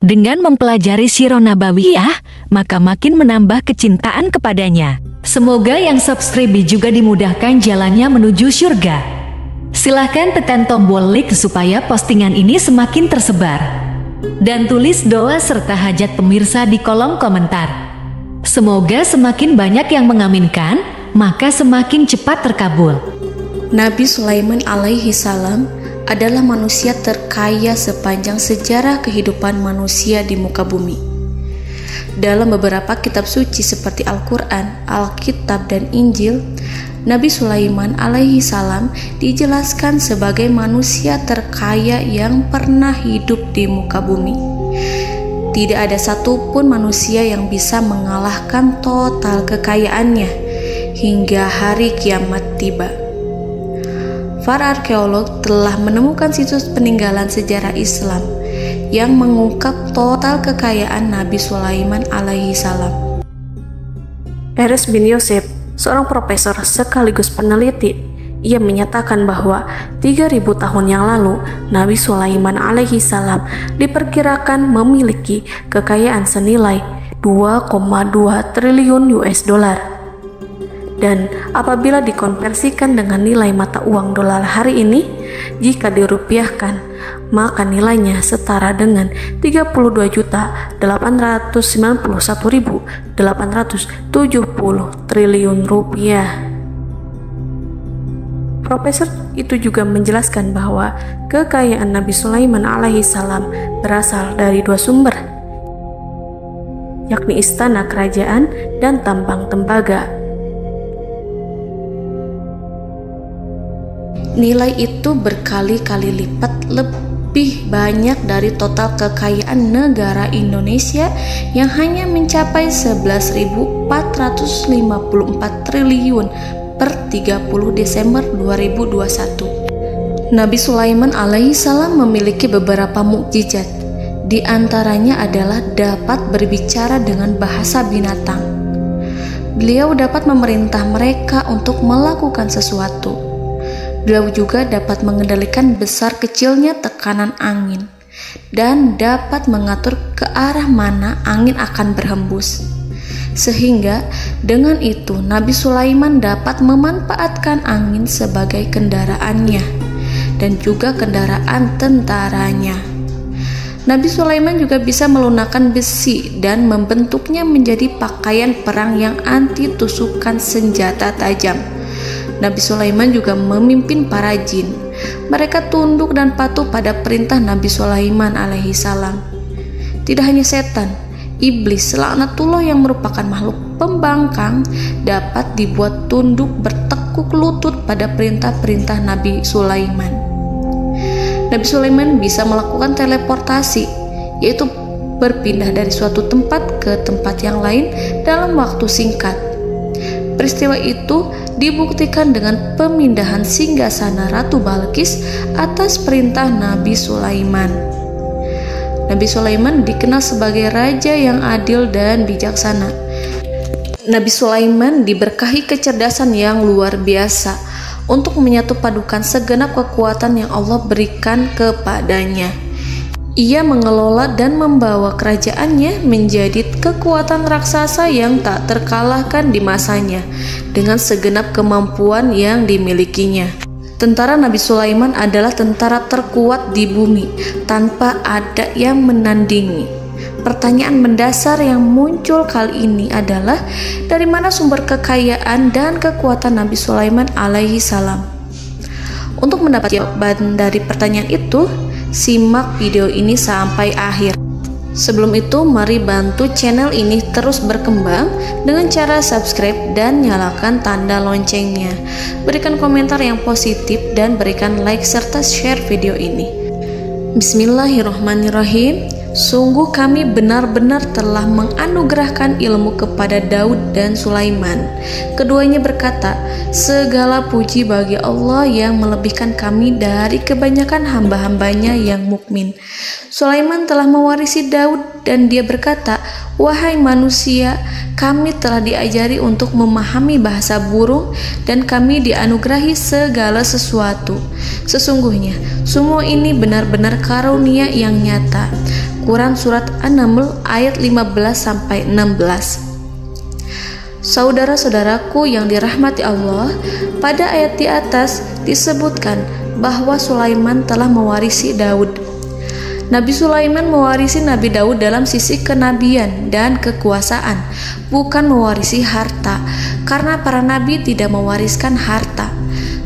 Dengan mempelajari Sirah Nabawiyah, maka makin menambah kecintaan kepadanya. Semoga yang subscribe juga dimudahkan jalannya menuju surga. Silahkan tekan tombol like supaya postingan ini semakin tersebar. Dan tulis doa serta hajat pemirsa di kolom komentar. Semoga semakin banyak yang mengaminkan, maka semakin cepat terkabul. Nabi Sulaiman alaihi salam adalah manusia terkaya sepanjang sejarah kehidupan manusia di muka bumi. Dalam beberapa kitab suci seperti Al-Quran, Alkitab, dan Injil, Nabi Sulaiman alaihi salam dijelaskan sebagai manusia terkaya yang pernah hidup di muka bumi. Tidak ada satupun manusia yang bisa mengalahkan total kekayaannya hingga hari kiamat tiba. Para arkeolog telah menemukan situs peninggalan sejarah Islam yang mengungkap total kekayaan Nabi Sulaiman alaihi salam. Erez bin Yosef, seorang profesor sekaligus peneliti, ia menyatakan bahwa 3.000 tahun yang lalu Nabi Sulaiman alaihi salam diperkirakan memiliki kekayaan senilai 2,2 triliun US dollar. Dan apabila dikonversikan dengan nilai mata uang dolar hari ini, jika dirupiahkan, maka nilainya setara dengan 32.891.870 triliun rupiah. Profesor itu juga menjelaskan bahwa kekayaan Nabi Sulaiman alaihi salam berasal dari dua sumber, yakni istana kerajaan dan tambang tembaga. Nilai itu berkali-kali lipat lebih banyak dari total kekayaan negara Indonesia yang hanya mencapai 11.454 triliun per 30 Desember 2021. Nabi Sulaiman alaihi salam memiliki beberapa mukjizat. Di antaranya adalah dapat berbicara dengan bahasa binatang. Beliau dapat memerintah mereka untuk melakukan sesuatu. Beliau juga dapat mengendalikan besar kecilnya tekanan angin dan dapat mengatur ke arah mana angin akan berhembus. Sehingga dengan itu Nabi Sulaiman dapat memanfaatkan angin sebagai kendaraannya dan juga kendaraan tentaranya. Nabi Sulaiman juga bisa melunakkan besi dan membentuknya menjadi pakaian perang yang anti tusukan senjata tajam. Nabi Sulaiman juga memimpin para jin. Mereka tunduk dan patuh pada perintah Nabi Sulaiman alaihi salam. Tidak hanya setan, iblis laknatullah yang merupakan makhluk pembangkang dapat dibuat tunduk bertekuk lutut pada perintah-perintah Nabi Sulaiman. Nabi Sulaiman bisa melakukan teleportasi, yaitu berpindah dari suatu tempat ke tempat yang lain dalam waktu singkat. Peristiwa itu dibuktikan dengan pemindahan singgasana Ratu Balqis atas perintah Nabi Sulaiman. Nabi Sulaiman dikenal sebagai raja yang adil dan bijaksana. Nabi Sulaiman diberkahi kecerdasan yang luar biasa untuk menyatu padukan segenap kekuatan yang Allah berikan kepadanya. Ia mengelola dan membawa kerajaannya menjadi kekuatan raksasa yang tak terkalahkan di masanya dengan segenap kemampuan yang dimilikinya. Tentara Nabi Sulaiman adalah tentara terkuat di bumi tanpa ada yang menandingi. Pertanyaan mendasar yang muncul kali ini adalah dari mana sumber kekayaan dan kekuatan Nabi Sulaiman alaihi salam? Untuk mendapat jawaban dari pertanyaan itu, simak video ini sampai akhir. Sebelum itu, mari bantu channel ini terus berkembang dengan cara subscribe dan nyalakan tanda loncengnya. Berikan komentar yang positif dan berikan like serta share video ini. Bismillahirrahmanirrahim. Sungguh kami benar-benar telah menganugerahkan ilmu kepada Daud dan Sulaiman. Keduanya berkata, segala puji bagi Allah yang melebihkan kami dari kebanyakan hamba-hambanya yang mukmin. Sulaiman telah mewarisi Daud dan dia berkata, wahai manusia, kami telah diajari untuk memahami bahasa burung dan kami dianugerahi segala sesuatu. Sesungguhnya semua ini benar-benar karunia yang nyata. Quran Surat An-Naml ayat 15-16. Saudara-saudaraku yang dirahmati Allah, pada ayat di atas disebutkan bahwa Sulaiman telah mewarisi Daud. Nabi Sulaiman mewarisi Nabi Daud dalam sisi kenabian dan kekuasaan, bukan mewarisi harta, karena para nabi tidak mewariskan harta.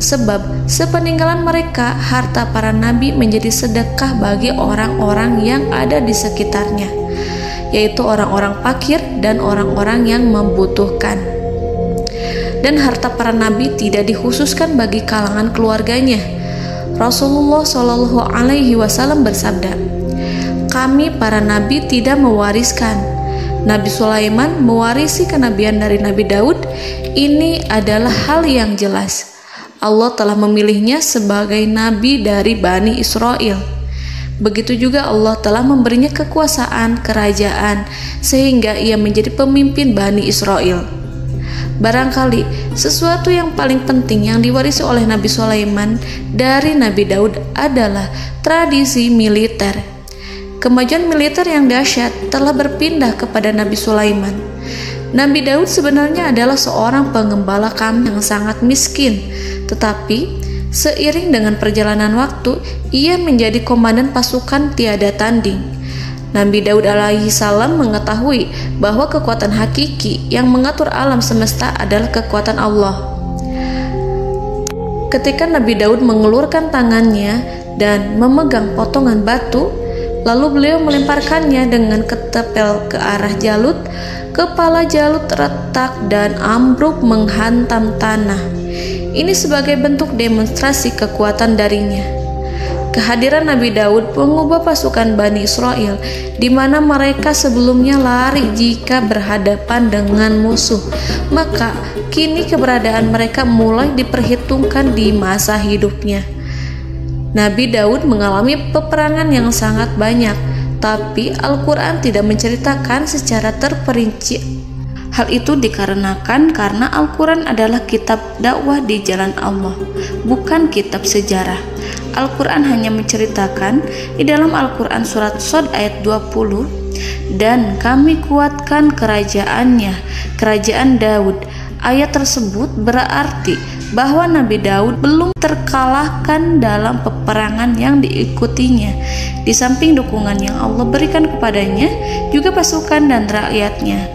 Sebab sepeninggalan mereka, harta para nabi menjadi sedekah bagi orang-orang yang ada di sekitarnya, yaitu orang-orang fakir dan orang-orang yang membutuhkan. Dan harta para nabi tidak dikhususkan bagi kalangan keluarganya. Rasulullah Shallallahu Alaihi Wasallam bersabda, "Kami para nabi tidak mewariskan." Nabi Sulaiman mewarisi kenabian dari Nabi Daud. Ini adalah hal yang jelas. Allah telah memilihnya sebagai nabi dari Bani Israel. Begitu juga Allah telah memberinya kekuasaan kerajaan sehingga ia menjadi pemimpin Bani Israel. Barangkali sesuatu yang paling penting yang diwarisi oleh Nabi Sulaiman dari Nabi Daud adalah tradisi militer. Kemajuan militer yang dahsyat telah berpindah kepada Nabi Sulaiman. Nabi Daud sebenarnya adalah seorang pengembala kambing yang sangat miskin, tetapi seiring dengan perjalanan waktu, ia menjadi komandan pasukan tiada tanding. Nabi Daud alaihi salam mengetahui bahwa kekuatan hakiki yang mengatur alam semesta adalah kekuatan Allah. Ketika Nabi Daud mengelurkan tangannya dan memegang potongan batu, lalu beliau melemparkannya dengan ketepel ke arah Jalut, kepala Jalut retak dan ambruk menghantam tanah. Ini sebagai bentuk demonstrasi kekuatan darinya. Kehadiran Nabi Daud mengubah pasukan Bani Israel, di mana mereka sebelumnya lari jika berhadapan dengan musuh. Maka kini keberadaan mereka mulai diperhitungkan di masa hidupnya. Nabi Daud mengalami peperangan yang sangat banyak, tapi Al-Quran tidak menceritakan secara terperinci. Hal itu dikarenakan karena Al-Quran adalah kitab dakwah di jalan Allah, bukan kitab sejarah. Al-Quran hanya menceritakan di dalam Al-Quran surat Shad ayat 20, "Dan kami kuatkan kerajaannya, kerajaan Daud." Ayat tersebut berarti bahwa Nabi Daud belum terkalahkan dalam peperangan yang diikutinya. Di samping dukungan yang Allah berikan kepadanya, juga pasukan dan rakyatnya,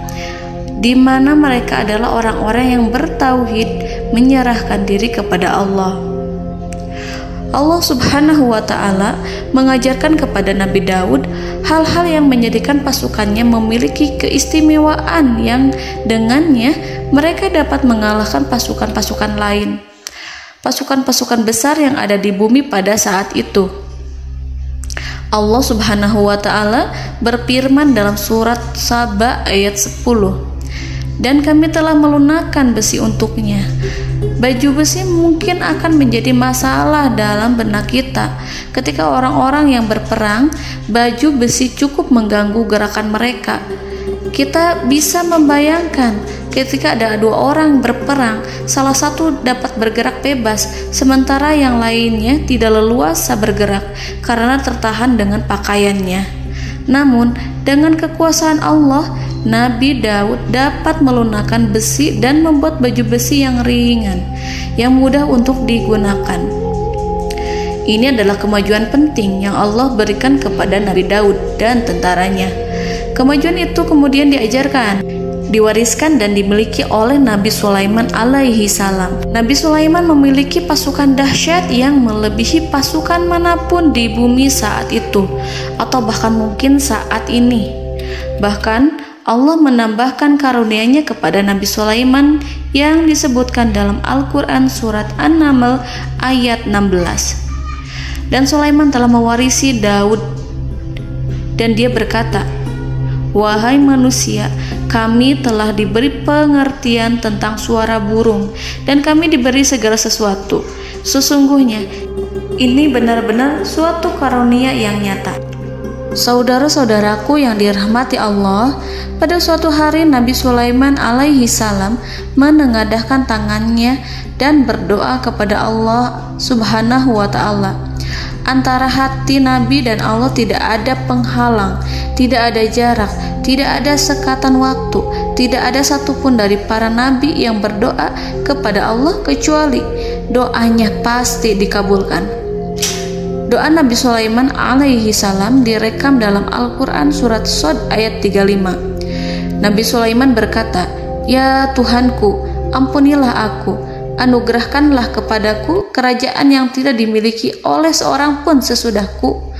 di mana mereka adalah orang-orang yang bertauhid, menyerahkan diri kepada Allah. Allah Subhanahu wa Ta'ala mengajarkan kepada Nabi Daud hal-hal yang menjadikan pasukannya memiliki keistimewaan yang dengannya mereka dapat mengalahkan pasukan-pasukan lain, pasukan-pasukan besar yang ada di bumi pada saat itu. Allah Subhanahu wa Ta'ala berfirman dalam surat Saba ayat 10, "Dan kami telah melunakkan besi untuknya." Baju besi mungkin akan menjadi masalah dalam benak kita. Ketika orang-orang yang berperang, baju besi cukup mengganggu gerakan mereka. Kita bisa membayangkan ketika ada dua orang berperang, salah satu dapat bergerak bebas, sementara yang lainnya tidak leluasa bergerak karena tertahan dengan pakaiannya. Namun, dengan kekuasaan Allah, Nabi Daud dapat melunakkan besi dan membuat baju besi yang ringan, yang mudah untuk digunakan. Ini adalah kemajuan penting yang Allah berikan kepada Nabi Daud dan tentaranya. Kemajuan itu kemudian diajarkan, diwariskan dan dimiliki oleh Nabi Sulaiman alaihi salam. Nabi Sulaiman memiliki pasukan dahsyat yang melebihi pasukan manapun di bumi saat itu, atau bahkan mungkin saat ini. Bahkan Allah menambahkan karunia-Nya kepada Nabi Sulaiman yang disebutkan dalam Al-Quran surat An-Naml ayat 16. Dan Sulaiman telah mewarisi Daud, dan dia berkata, "Wahai manusia, kami telah diberi pengertian tentang suara burung, dan kami diberi segala sesuatu. Sesungguhnya ini benar-benar suatu karunia yang nyata." Saudara-saudaraku yang dirahmati Allah, pada suatu hari Nabi Sulaiman alaihi salam menengadahkan tangannya dan berdoa kepada Allah Subhanahu wa ta'ala. Antara hati Nabi dan Allah tidak ada penghalang, tidak ada jarak, tidak ada sekatan waktu, tidak ada satupun dari para nabi yang berdoa kepada Allah kecuali doanya pasti dikabulkan. Doa Nabi Sulaiman alaihi salam direkam dalam Al-Quran surat Shad ayat 35. Nabi Sulaiman berkata, "Ya Tuhanku, ampunilah aku, anugerahkanlah kepadaku kerajaan yang tidak dimiliki oleh seorang pun sesudahku."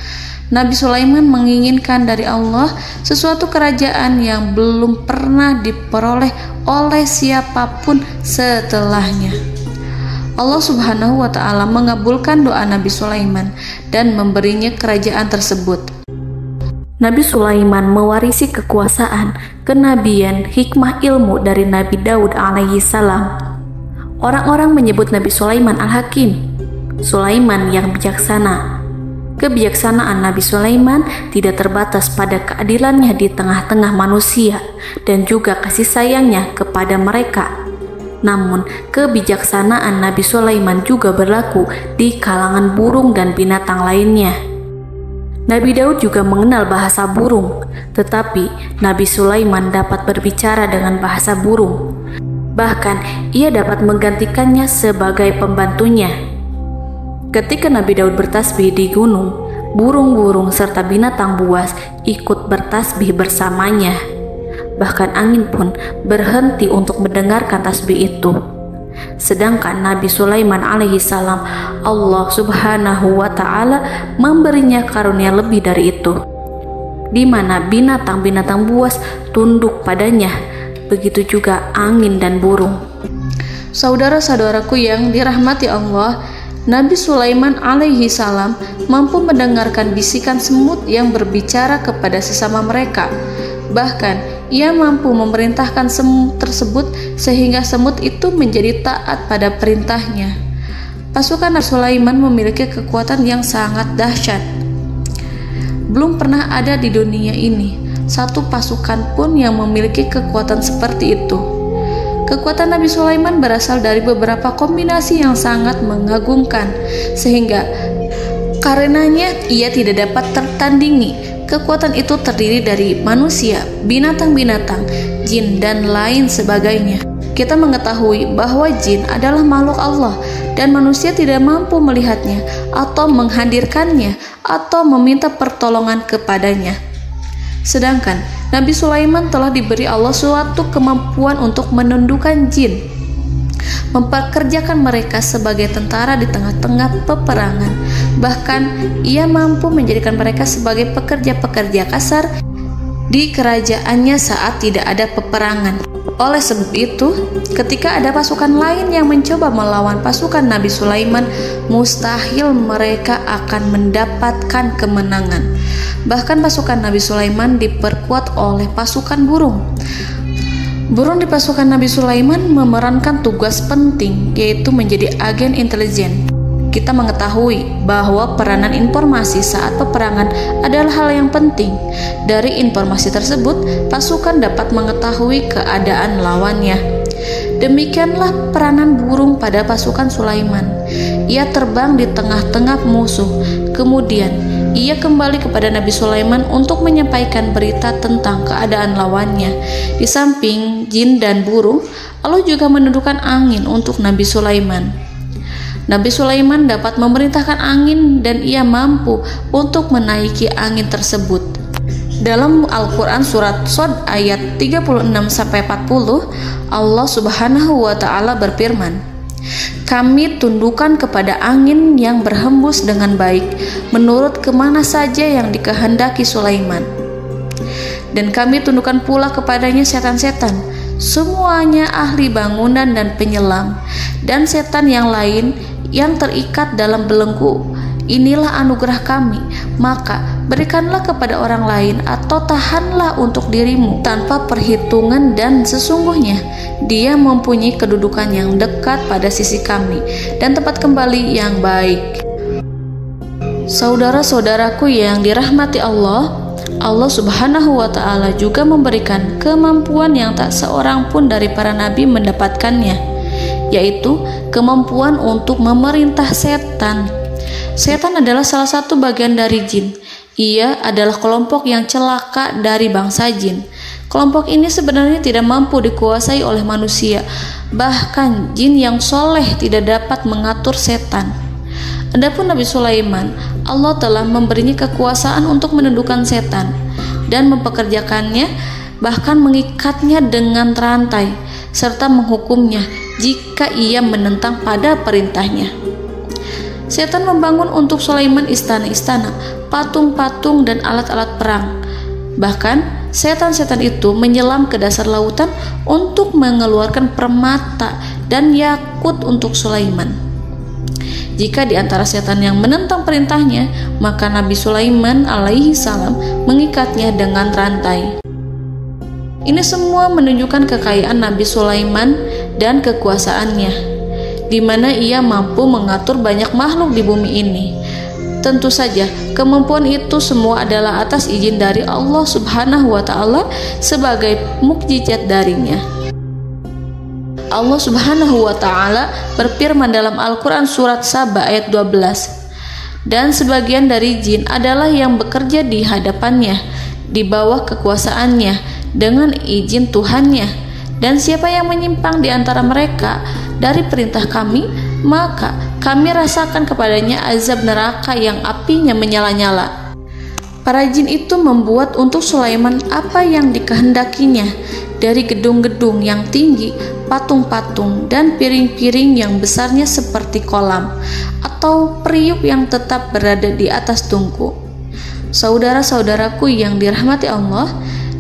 Nabi Sulaiman menginginkan dari Allah sesuatu kerajaan yang belum pernah diperoleh oleh siapapun setelahnya. Allah Subhanahu wa ta'ala mengabulkan doa Nabi Sulaiman dan memberinya kerajaan tersebut. Nabi Sulaiman mewarisi kekuasaan, kenabian, hikmah ilmu dari Nabi Daud alaihi salam. Orang-orang menyebut Nabi Sulaiman Al-Hakim, Sulaiman yang bijaksana. Kebijaksanaan Nabi Sulaiman tidak terbatas pada keadilannya di tengah-tengah manusia dan juga kasih sayangnya kepada mereka. Namun, kebijaksanaan Nabi Sulaiman juga berlaku di kalangan burung dan binatang lainnya. Nabi Daud juga mengenal bahasa burung, tetapi Nabi Sulaiman dapat berbicara dengan bahasa burung. Bahkan, ia dapat menggantikannya sebagai pembantunya. Ketika Nabi Daud bertasbih di gunung, burung-burung serta binatang buas ikut bertasbih bersamanya. Bahkan angin pun berhenti untuk mendengarkan tasbih itu. Sedangkan Nabi Sulaiman alaihi salam, Allah Subhanahu wa ta'ala memberinya karunia lebih dari itu, di mana binatang-binatang buas tunduk padanya, begitu juga angin dan burung. Saudara-saudaraku yang dirahmati Allah, Nabi Sulaiman alaihi salam mampu mendengarkan bisikan semut yang berbicara kepada sesama mereka. Bahkan ia mampu memerintahkan semut tersebut sehingga semut itu menjadi taat pada perintahnya. Pasukan Nabi Sulaiman memiliki kekuatan yang sangat dahsyat. Belum pernah ada di dunia ini satu pasukan pun yang memiliki kekuatan seperti itu. Kekuatan Nabi Sulaiman berasal dari beberapa kombinasi yang sangat mengagumkan, sehingga karenanya ia tidak dapat tertandingi. Kekuatan itu terdiri dari manusia, binatang-binatang, jin, dan lain sebagainya. Kita mengetahui bahwa jin adalah makhluk Allah dan manusia tidak mampu melihatnya atau menghadirkannya atau meminta pertolongan kepadanya. Sedangkan Nabi Sulaiman telah diberi Allah suatu kemampuan untuk menundukkan jin, memperkerjakan mereka sebagai tentara di tengah-tengah peperangan. Bahkan ia mampu menjadikan mereka sebagai pekerja-pekerja kasar di kerajaannya saat tidak ada peperangan. Oleh sebab itu, ketika ada pasukan lain yang mencoba melawan pasukan Nabi Sulaiman, mustahil mereka akan mendapatkan kemenangan. Bahkan pasukan Nabi Sulaiman diperkuat oleh pasukan burung. Burung di pasukan Nabi Sulaiman memerankan tugas penting, yaitu menjadi agen intelijen. Kita mengetahui bahwa peranan informasi saat peperangan adalah hal yang penting. Dari informasi tersebut, pasukan dapat mengetahui keadaan lawannya. Demikianlah peranan burung pada pasukan Sulaiman. Ia terbang di tengah-tengah musuh. Kemudian, ia kembali kepada Nabi Sulaiman untuk menyampaikan berita tentang keadaan lawannya. Di samping jin dan burung, Allah juga menundukkan angin untuk Nabi Sulaiman. Nabi Sulaiman dapat memerintahkan angin dan ia mampu untuk menaiki angin tersebut. Dalam Al-Quran surat Shad ayat 36-40, Allah Subhanahu wa ta'ala berfirman, "Kami tundukkan kepada angin yang berhembus dengan baik menurut kemana saja yang dikehendaki Sulaiman. Dan kami tundukkan pula kepadanya setan-setan, semuanya ahli bangunan dan penyelam, dan setan yang lain yang terikat dalam belenggu. Inilah anugerah kami, maka berikanlah kepada orang lain atau tahanlah untuk dirimu tanpa perhitungan, dan sesungguhnya dia mempunyai kedudukan yang dekat pada sisi kami dan tempat kembali yang baik." Saudara-saudaraku yang dirahmati Allah, Allah Subhanahu wa Ta'ala juga memberikan kemampuan yang tak seorang pun dari para nabi mendapatkannya, yaitu kemampuan untuk memerintah setan. Setan adalah salah satu bagian dari jin. Ia adalah kelompok yang celaka dari bangsa jin. Kelompok ini sebenarnya tidak mampu dikuasai oleh manusia. Bahkan jin yang soleh tidak dapat mengatur setan. Adapun Nabi Sulaiman, Allah telah memberinya kekuasaan untuk menundukkan setan dan mempekerjakannya, bahkan mengikatnya dengan rantai serta menghukumnya jika ia menentang pada perintahnya. Setan membangun untuk Sulaiman istana-istana, patung-patung dan alat-alat perang. Bahkan setan-setan itu menyelam ke dasar lautan untuk mengeluarkan permata dan yakut untuk Sulaiman. Jika di antara setan yang menentang perintahnya, maka Nabi Sulaiman alaihi salam mengikatnya dengan rantai. Ini semua menunjukkan kekayaan Nabi Sulaiman dan kekuasaannya, di mana ia mampu mengatur banyak makhluk di bumi ini. Tentu saja, kemampuan itu semua adalah atas izin dari Allah Subhanahu wa Ta'ala sebagai mukjizat darinya. Allah Subhanahu wa Ta'ala berfirman dalam Al-Quran surat Saba ayat 12, dan sebagian dari jin adalah yang bekerja di hadapannya di bawah kekuasaannya dengan izin Tuhannya, dan siapa yang menyimpang di antara mereka dari perintah kami, maka kami rasakan kepadanya azab neraka yang apinya menyala-nyala. Para jin itu membuat untuk Sulaiman apa yang dikehendakinya, dari gedung-gedung yang tinggi, patung-patung, dan piring-piring yang besarnya seperti kolam, atau periuk yang tetap berada di atas tungku. Saudara-saudaraku yang dirahmati Allah,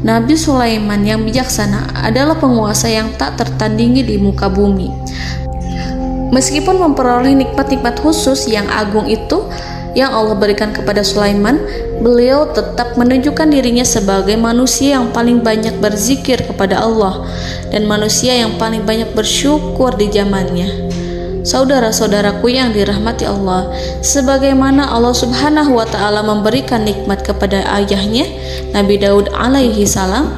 Nabi Sulaiman yang bijaksana adalah penguasa yang tak tertandingi di muka bumi. Meskipun memperoleh nikmat-nikmat khusus yang agung itu yang Allah berikan kepada Sulaiman, beliau tetap menunjukkan dirinya sebagai manusia yang paling banyak berzikir kepada Allah dan manusia yang paling banyak bersyukur di zamannya. Saudara-saudaraku yang dirahmati Allah, sebagaimana Allah Subhanahu wa Ta'ala memberikan nikmat kepada ayahnya Nabi Daud alaihi salam,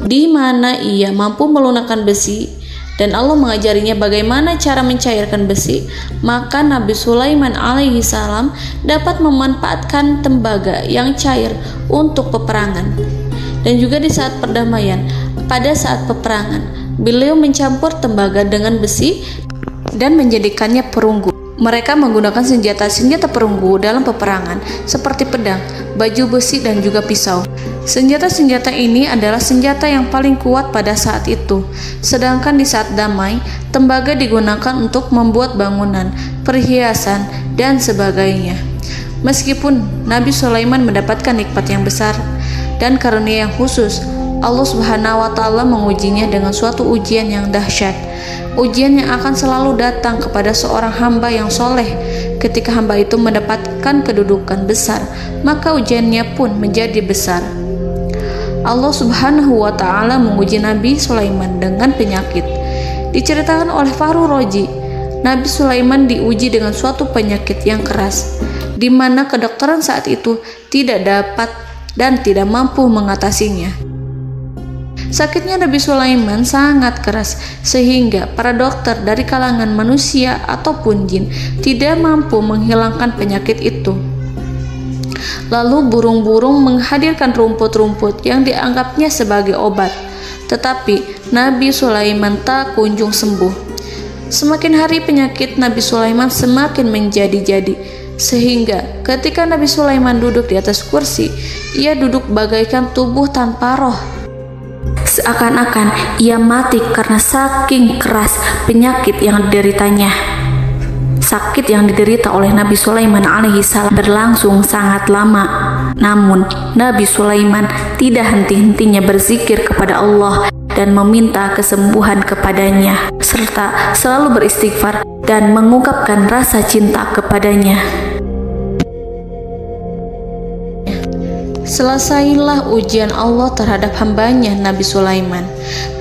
di mana ia mampu melunakkan besi, dan Allah mengajarinya bagaimana cara mencairkan besi, maka Nabi Sulaiman alaihi salam dapat memanfaatkan tembaga yang cair untuk peperangan. Dan juga di saat perdamaian, pada saat peperangan, beliau mencampur tembaga dengan besi dan menjadikannya perunggu. Mereka menggunakan senjata-senjata perunggu dalam peperangan seperti pedang, baju besi, dan juga pisau. Senjata-senjata ini adalah senjata yang paling kuat pada saat itu. Sedangkan di saat damai, tembaga digunakan untuk membuat bangunan, perhiasan, dan sebagainya. Meskipun Nabi Sulaiman mendapatkan nikmat yang besar dan karunia yang khusus, Allah Subhanahu wa Ta'ala mengujinya dengan suatu ujian yang dahsyat. Ujian yang akan selalu datang kepada seorang hamba yang soleh. Ketika hamba itu mendapatkan kedudukan besar, maka ujiannya pun menjadi besar. Allah Subhanahu wa Ta'ala menguji Nabi Sulaiman dengan penyakit. Diceritakan oleh Fahru Roji, Nabi Sulaiman diuji dengan suatu penyakit yang keras, di mana kedokteran saat itu tidak dapat dan tidak mampu mengatasinya. Sakitnya Nabi Sulaiman sangat keras sehingga para dokter dari kalangan manusia ataupun jin tidak mampu menghilangkan penyakit itu. Lalu burung-burung menghadirkan rumput-rumput yang dianggapnya sebagai obat, tetapi Nabi Sulaiman tak kunjung sembuh. Semakin hari penyakit Nabi Sulaiman semakin menjadi-jadi, sehingga ketika Nabi Sulaiman duduk di atas kursi, ia duduk bagaikan tubuh tanpa roh. Seakan-akan ia mati karena saking keras penyakit yang dideritanya. Sakit yang diderita oleh Nabi Sulaiman alaihi salam berlangsung sangat lama. Namun Nabi Sulaiman tidak henti-hentinya berzikir kepada Allah dan meminta kesembuhan kepadanya, serta selalu beristighfar dan mengungkapkan rasa cinta kepadanya. Selesailah ujian Allah terhadap hambanya Nabi Sulaiman.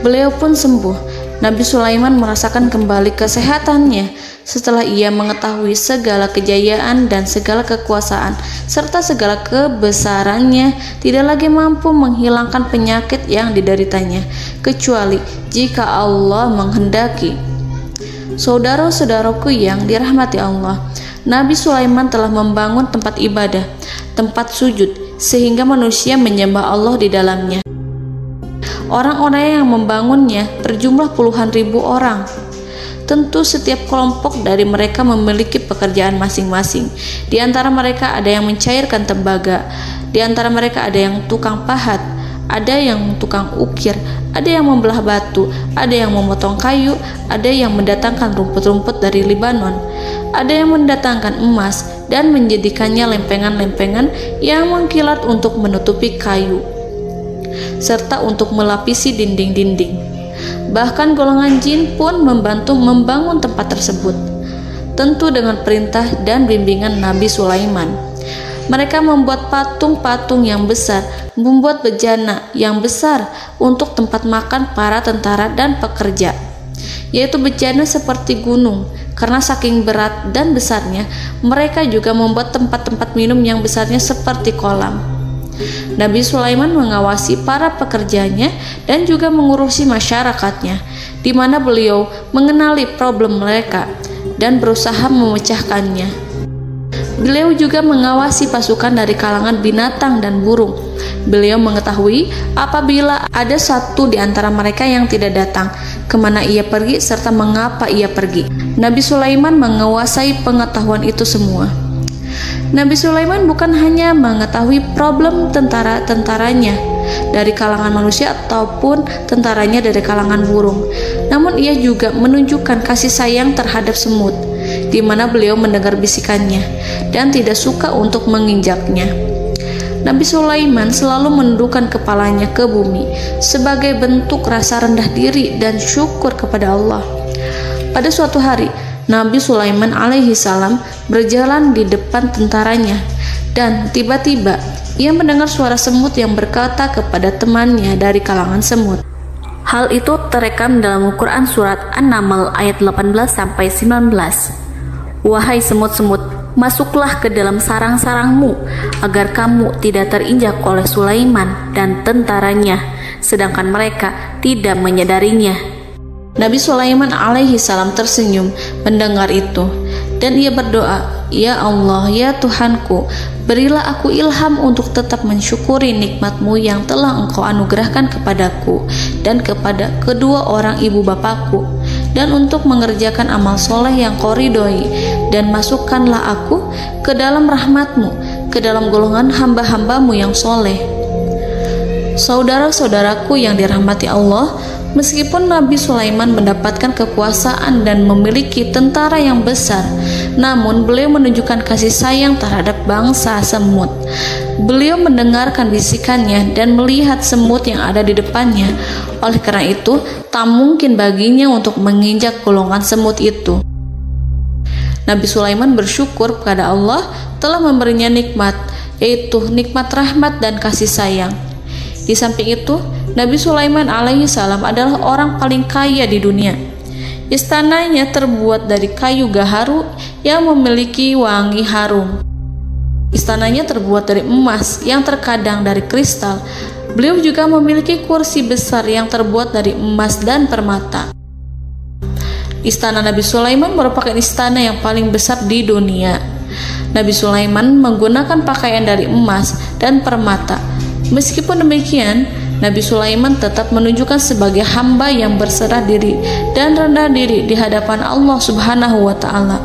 Beliau pun sembuh Nabi Sulaiman merasakan kembali kesehatannya setelah ia mengetahui segala kejayaan dan segala kekuasaan serta segala kebesarannya tidak lagi mampu menghilangkan penyakit yang dideritanya kecuali jika Allah menghendaki. Saudara-saudaraku yang dirahmati Allah, Nabi Sulaiman telah membangun tempat ibadah, tempat sujud, sehingga manusia menyembah Allah di dalamnya. Orang-orang yang membangunnya berjumlah puluhan ribu orang. Tentu setiap kelompok dari mereka memiliki pekerjaan masing-masing. Di antara mereka ada yang mencairkan tembaga, di antara mereka ada yang tukang pahat, ada yang tukang ukir, ada yang membelah batu, ada yang memotong kayu, ada yang mendatangkan rumput-rumput dari Libanon, ada yang mendatangkan emas dan menjadikannya lempengan-lempengan yang mengkilat untuk menutupi kayu serta untuk melapisi dinding-dinding. Bahkan golongan jin pun membantu membangun tempat tersebut, tentu dengan perintah dan bimbingan Nabi Sulaiman. Mereka membuat patung-patung yang besar, membuat bejana yang besar untuk tempat makan para tentara dan pekerja, yaitu bejana seperti gunung. Karena saking berat dan besarnya, mereka juga membuat tempat-tempat minum yang besarnya seperti kolam. Nabi Sulaiman mengawasi para pekerjanya dan juga mengurusi masyarakatnya, di mana beliau mengenali problem mereka dan berusaha memecahkannya. Beliau juga mengawasi pasukan dari kalangan binatang dan burung. Beliau mengetahui apabila ada satu di antara mereka yang tidak datang, kemana ia pergi serta mengapa ia pergi. Nabi Sulaiman menguasai pengetahuan itu semua. Nabi Sulaiman bukan hanya mengetahui problem tentara-tentaranya dari kalangan manusia ataupun tentaranya dari kalangan burung, namun ia juga menunjukkan kasih sayang terhadap semut, di mana beliau mendengar bisikannya dan tidak suka untuk menginjaknya. Nabi Sulaiman selalu menundukkan kepalanya ke bumi sebagai bentuk rasa rendah diri dan syukur kepada Allah. Pada suatu hari, Nabi Sulaiman alaihi salam berjalan di depan tentaranya dan tiba-tiba ia mendengar suara semut yang berkata kepada temannya dari kalangan semut. Hal itu terekam dalam Al-Quran surat An-Naml ayat 18-19. Wahai semut-semut, masuklah ke dalam sarang-sarangmu agar kamu tidak terinjak oleh Sulaiman dan tentaranya, sedangkan mereka tidak menyadarinya. Nabi Sulaiman alaihi salam tersenyum mendengar itu dan ia berdoa, "Ya Allah, ya Tuhanku, berilah aku ilham untuk tetap mensyukuri nikmat-Mu yang telah Engkau anugerahkan kepadaku dan kepada kedua orang ibu bapakku, dan untuk mengerjakan amal soleh yang Kau ridhoi, dan masukkanlah aku ke dalam rahmat-Mu, ke dalam golongan hamba-hamba-Mu yang soleh." Saudara-saudaraku yang dirahmati Allah, meskipun Nabi Sulaiman mendapatkan kekuasaan dan memiliki tentara yang besar, namun beliau menunjukkan kasih sayang terhadap bangsa semut. Beliau mendengarkan bisikannya dan melihat semut yang ada di depannya. Oleh karena itu, tak mungkin baginya untuk menginjak golongan semut itu. Nabi Sulaiman bersyukur kepada Allah telah memberinya nikmat, yaitu nikmat rahmat dan kasih sayang. Di samping itu, Nabi Sulaiman alaihi salam adalah orang paling kaya di dunia. Istananya terbuat dari kayu gaharu yang memiliki wangi harum. Istananya terbuat dari emas yang terkadang dari kristal. Beliau juga memiliki kursi besar yang terbuat dari emas dan permata. Istana Nabi Sulaiman merupakan istana yang paling besar di dunia. Nabi Sulaiman menggunakan pakaian dari emas dan permata. Meskipun demikian, Nabi Sulaiman tetap menunjukkan sebagai hamba yang berserah diri dan rendah diri di hadapan Allah Subhanahu wa Ta'ala.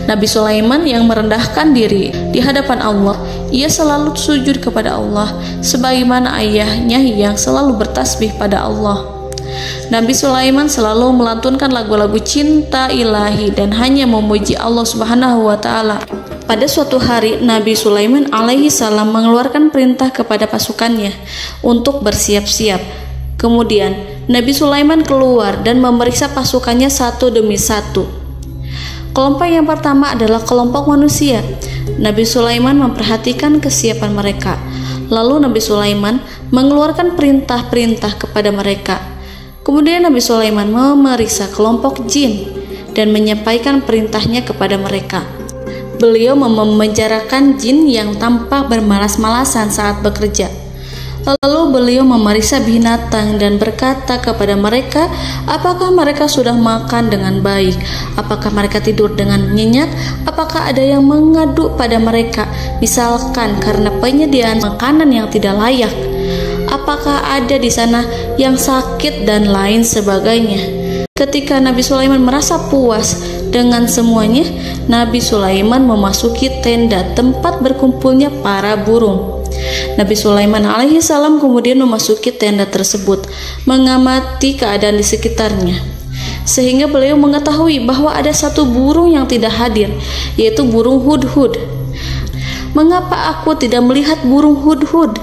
Nabi Sulaiman yang merendahkan diri di hadapan Allah, ia selalu sujud kepada Allah, sebagaimana ayahnya yang selalu bertasbih pada Allah. Nabi Sulaiman selalu melantunkan lagu-lagu cinta ilahi dan hanya memuji Allah Subhanahu wa Ta'ala. Pada suatu hari, Nabi Sulaiman alaihi salam mengeluarkan perintah kepada pasukannya untuk bersiap-siap. Kemudian, Nabi Sulaiman keluar dan memeriksa pasukannya satu demi satu. Kelompok yang pertama adalah kelompok manusia. Nabi Sulaiman memperhatikan kesiapan mereka. Lalu Nabi Sulaiman mengeluarkan perintah-perintah kepada mereka. Kemudian Nabi Sulaiman memeriksa kelompok jin dan menyampaikan perintahnya kepada mereka. Beliau memenjarakan jin yang tampak bermalas-malasan saat bekerja. Lalu beliau memeriksa binatang dan berkata kepada mereka, apakah mereka sudah makan dengan baik? Apakah mereka tidur dengan nyenyak? Apakah ada yang mengadu pada mereka, misalkan karena penyediaan makanan yang tidak layak? Apakah ada di sana yang sakit dan lain sebagainya? Ketika Nabi Sulaiman merasa puas dengan semuanya, Nabi Sulaiman memasuki tenda tempat berkumpulnya para burung. Nabi Sulaiman alaihi salam kemudian memasuki tenda tersebut, mengamati keadaan di sekitarnya, sehingga beliau mengetahui bahwa ada satu burung yang tidak hadir, yaitu burung hudhud. Mengapa aku tidak melihat burung hudhud?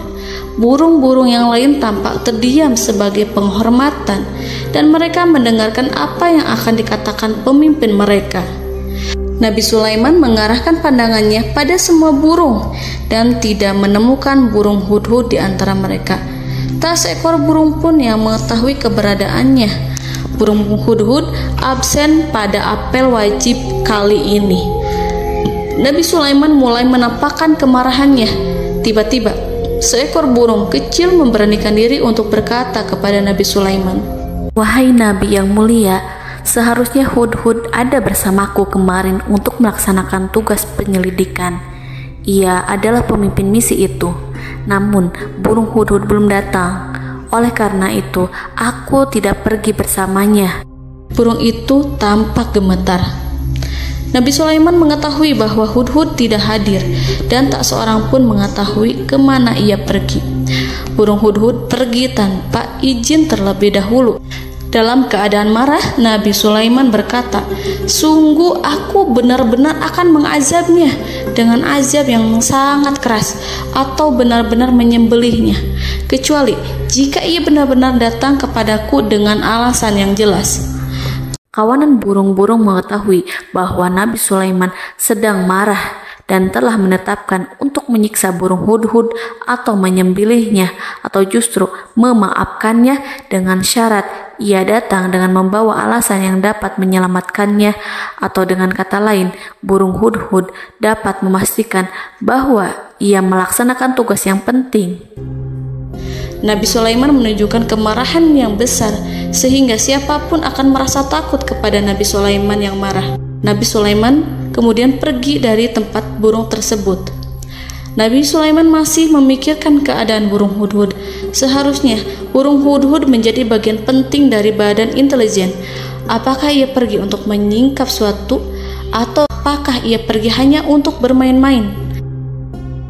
Burung-burung yang lain tampak terdiam sebagai penghormatan, dan mereka mendengarkan apa yang akan dikatakan pemimpin mereka. Nabi Sulaiman mengarahkan pandangannya pada semua burung dan tidak menemukan burung hudhud di antara mereka. Tak seekor burung pun yang mengetahui keberadaannya. Burung hudhud absen pada apel wajib kali ini. Nabi Sulaiman mulai menampakkan kemarahannya. Tiba-tiba, seekor burung kecil memberanikan diri untuk berkata kepada Nabi Sulaiman, "Wahai Nabi yang mulia, seharusnya hudhud ada bersamaku kemarin untuk melaksanakan tugas penyelidikan. Ia adalah pemimpin misi itu. Namun, burung hudhud belum datang. Oleh karena itu, aku tidak pergi bersamanya." Burung itu tampak gemetar. Nabi Sulaiman mengetahui bahwa hudhud tidak hadir dan tak seorang pun mengetahui kemana ia pergi. Burung hudhud pergi tanpa izin terlebih dahulu. Dalam keadaan marah, Nabi Sulaiman berkata, "Sungguh aku benar-benar akan mengazabnya dengan azab yang sangat keras, atau benar-benar menyembelihnya, kecuali jika ia benar-benar datang kepadaku dengan alasan yang jelas." Kawanan burung-burung mengetahui bahwa Nabi Sulaiman sedang marah dan telah menetapkan untuk menyiksa burung hudhud atau menyembelihnya, atau justru memaafkannya dengan syarat ia datang dengan membawa alasan yang dapat menyelamatkannya, atau dengan kata lain, burung hudhud dapat memastikan bahwa ia melaksanakan tugas yang penting. Nabi Sulaiman menunjukkan kemarahan yang besar sehingga siapapun akan merasa takut kepada Nabi Sulaiman yang marah. Nabi Sulaiman kemudian pergi dari tempat burung tersebut. Nabi Sulaiman masih memikirkan keadaan burung hudhud. Seharusnya burung hudhud menjadi bagian penting dari badan intelijen. Apakah ia pergi untuk menyingkap suatu, atau apakah ia pergi hanya untuk bermain-main?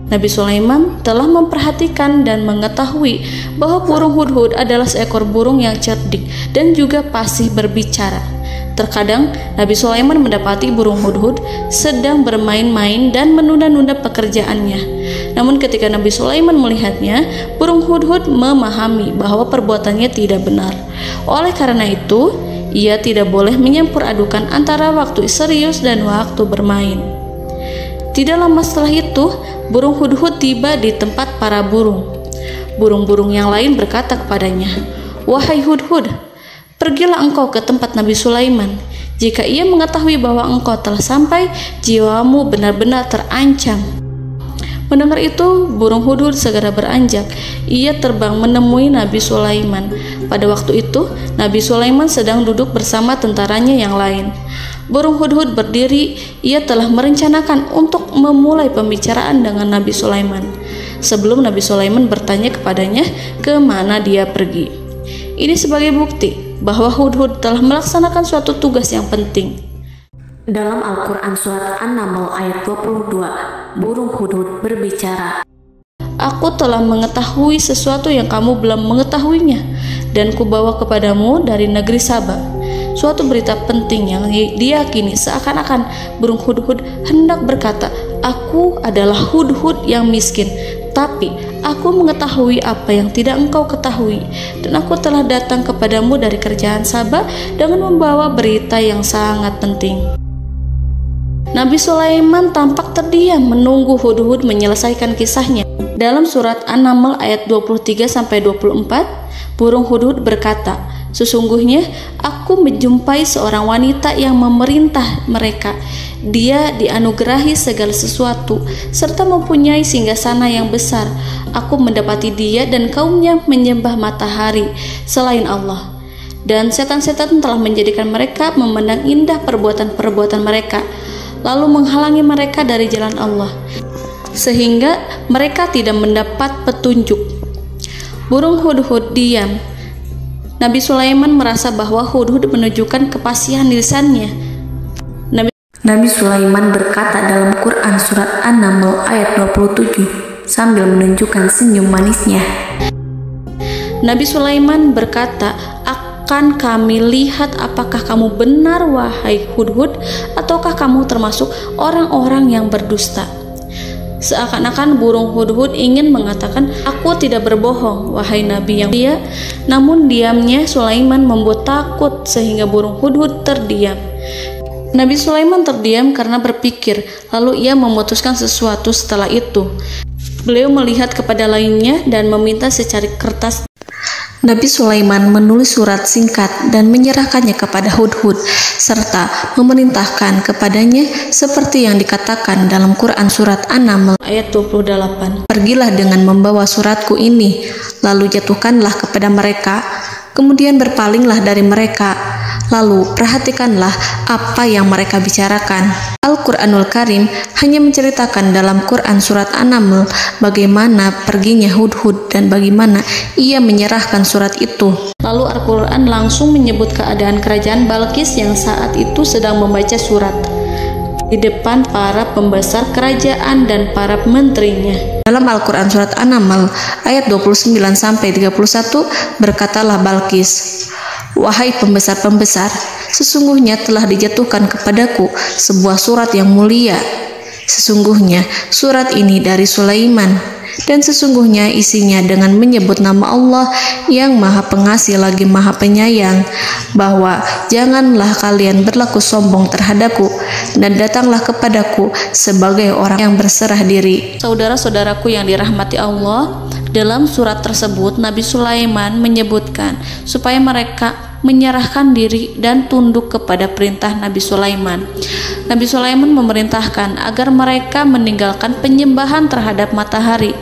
Nabi Sulaiman telah memperhatikan dan mengetahui bahwa burung hudhud adalah seekor burung yang cerdik dan juga fasih berbicara. Terkadang Nabi Sulaiman mendapati burung hudhud sedang bermain-main dan menunda-nunda pekerjaannya. Namun ketika Nabi Sulaiman melihatnya, burung hudhud memahami bahwa perbuatannya tidak benar. Oleh karena itu, ia tidak boleh menyampur adukan antara waktu serius dan waktu bermain. Tidak lama setelah itu, burung hudhud tiba di tempat para burung. Burung-burung yang lain berkata kepadanya, "Wahai hudhud, pergilah engkau ke tempat Nabi Sulaiman. Jika ia mengetahui bahwa engkau telah sampai, jiwamu benar-benar terancam." Mendengar itu, burung hudhud segera beranjak. Ia terbang menemui Nabi Sulaiman. Pada waktu itu, Nabi Sulaiman sedang duduk bersama tentaranya yang lain. Burung hudhud berdiri. Ia telah merencanakan untuk memulai pembicaraan dengan Nabi Sulaiman sebelum Nabi Sulaiman bertanya kepadanya kemana dia pergi. Ini sebagai bukti bahwa hudhud telah melaksanakan suatu tugas yang penting. Dalam Al-Quran Surat An-Naml ayat 22, burung hudhud berbicara, "Aku telah mengetahui sesuatu yang kamu belum mengetahuinya, dan kubawa kepadamu dari negeri Saba suatu berita penting yang diyakini seakan-akan burung hudhud hendak berkata, 'Aku adalah hudhud yang miskin, tapi aku mengetahui apa yang tidak engkau ketahui, dan aku telah datang kepadamu dari kerajaan Saba dengan membawa berita yang sangat penting.'" Nabi Sulaiman tampak terdiam menunggu hudhud menyelesaikan kisahnya. Dalam surat An-Naml ayat 23-24, burung hudhud berkata, Sesungguhnya aku menjumpai seorang wanita yang memerintah mereka. Dia dianugerahi segala sesuatu serta mempunyai singgasana yang besar. Aku mendapati dia dan kaumnya menyembah matahari selain Allah. Dan setan-setan telah menjadikan mereka memandang indah perbuatan-perbuatan mereka, lalu menghalangi mereka dari jalan Allah, sehingga mereka tidak mendapat petunjuk. Burung hudhud diam. Nabi Sulaiman merasa bahwa hudhud menunjukkan kepasihan lisannya. Nabi Sulaiman berkata dalam Quran surat An-Naml ayat 27 sambil menunjukkan senyum manisnya. Nabi Sulaiman berkata, "Akan kami lihat apakah kamu benar wahai hudhud, ataukah kamu termasuk orang-orang yang berdusta." Seakan-akan burung hudhud ingin mengatakan, "Aku tidak berbohong, wahai Nabi yang mulia." Namun diamnya Sulaiman membuat takut sehingga burung hudhud terdiam. Nabi Sulaiman terdiam karena berpikir, lalu ia memutuskan sesuatu setelah itu. Beliau melihat kepada lainnya dan meminta secari kertas. Nabi Sulaiman menulis surat singkat dan menyerahkannya kepada hudhud serta memerintahkan kepadanya seperti yang dikatakan dalam Quran surat An-Naml ayat 28. "Pergilah dengan membawa suratku ini, lalu jatuhkanlah kepada mereka, kemudian berpalinglah dari mereka, lalu perhatikanlah apa yang mereka bicarakan." Al-Quranul Karim hanya menceritakan dalam Quran surat An-Naml bagaimana perginya hudhud dan bagaimana ia menyerahkan surat itu. Lalu Al-Quran langsung menyebut keadaan kerajaan Balqis yang saat itu sedang membaca surat di depan para pembesar kerajaan dan para menterinya. Dalam Al-Quran surat An-Naml ayat 29-31 berkatalah Balqis, "Wahai pembesar-pembesar, sesungguhnya telah dijatuhkan kepadaku sebuah surat yang mulia. Sesungguhnya surat ini dari Sulaiman, dan sesungguhnya isinya dengan menyebut nama Allah yang Maha Pengasih lagi Maha Penyayang, bahwa janganlah kalian berlaku sombong terhadapku, dan datanglah kepadaku sebagai orang yang berserah diri." Saudara-saudaraku yang dirahmati Allah, dalam surat tersebut Nabi Sulaiman menyebutkan supaya mereka menyerahkan diri dan tunduk kepada perintah Nabi Sulaiman. Nabi Sulaiman memerintahkan agar mereka meninggalkan penyembahan terhadap matahari.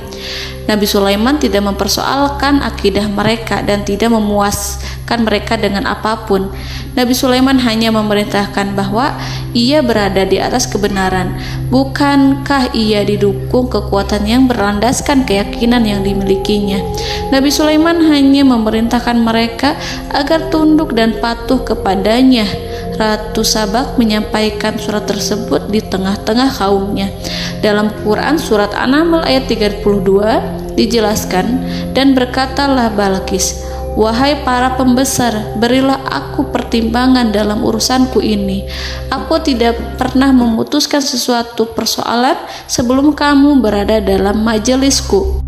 Nabi Sulaiman tidak mempersoalkan akidah mereka dan tidak memuaskan mereka dengan apapun. Nabi Sulaiman hanya memerintahkan bahwa ia berada di atas kebenaran. Bukankah ia didukung kekuatan yang berlandaskan keyakinan yang dimilikinya? Nabi Sulaiman hanya memerintahkan mereka agar tunduk dan patuh kepadanya. Ratu Sabak menyampaikan surat tersebut di tengah-tengah kaumnya. Dalam Quran surat An-Naml ayat 32 dijelaskan, "Dan berkatalah Balqis, wahai para pembesar, berilah aku pertimbangan dalam urusanku ini. Aku tidak pernah memutuskan sesuatu persoalan sebelum kamu berada dalam majelisku."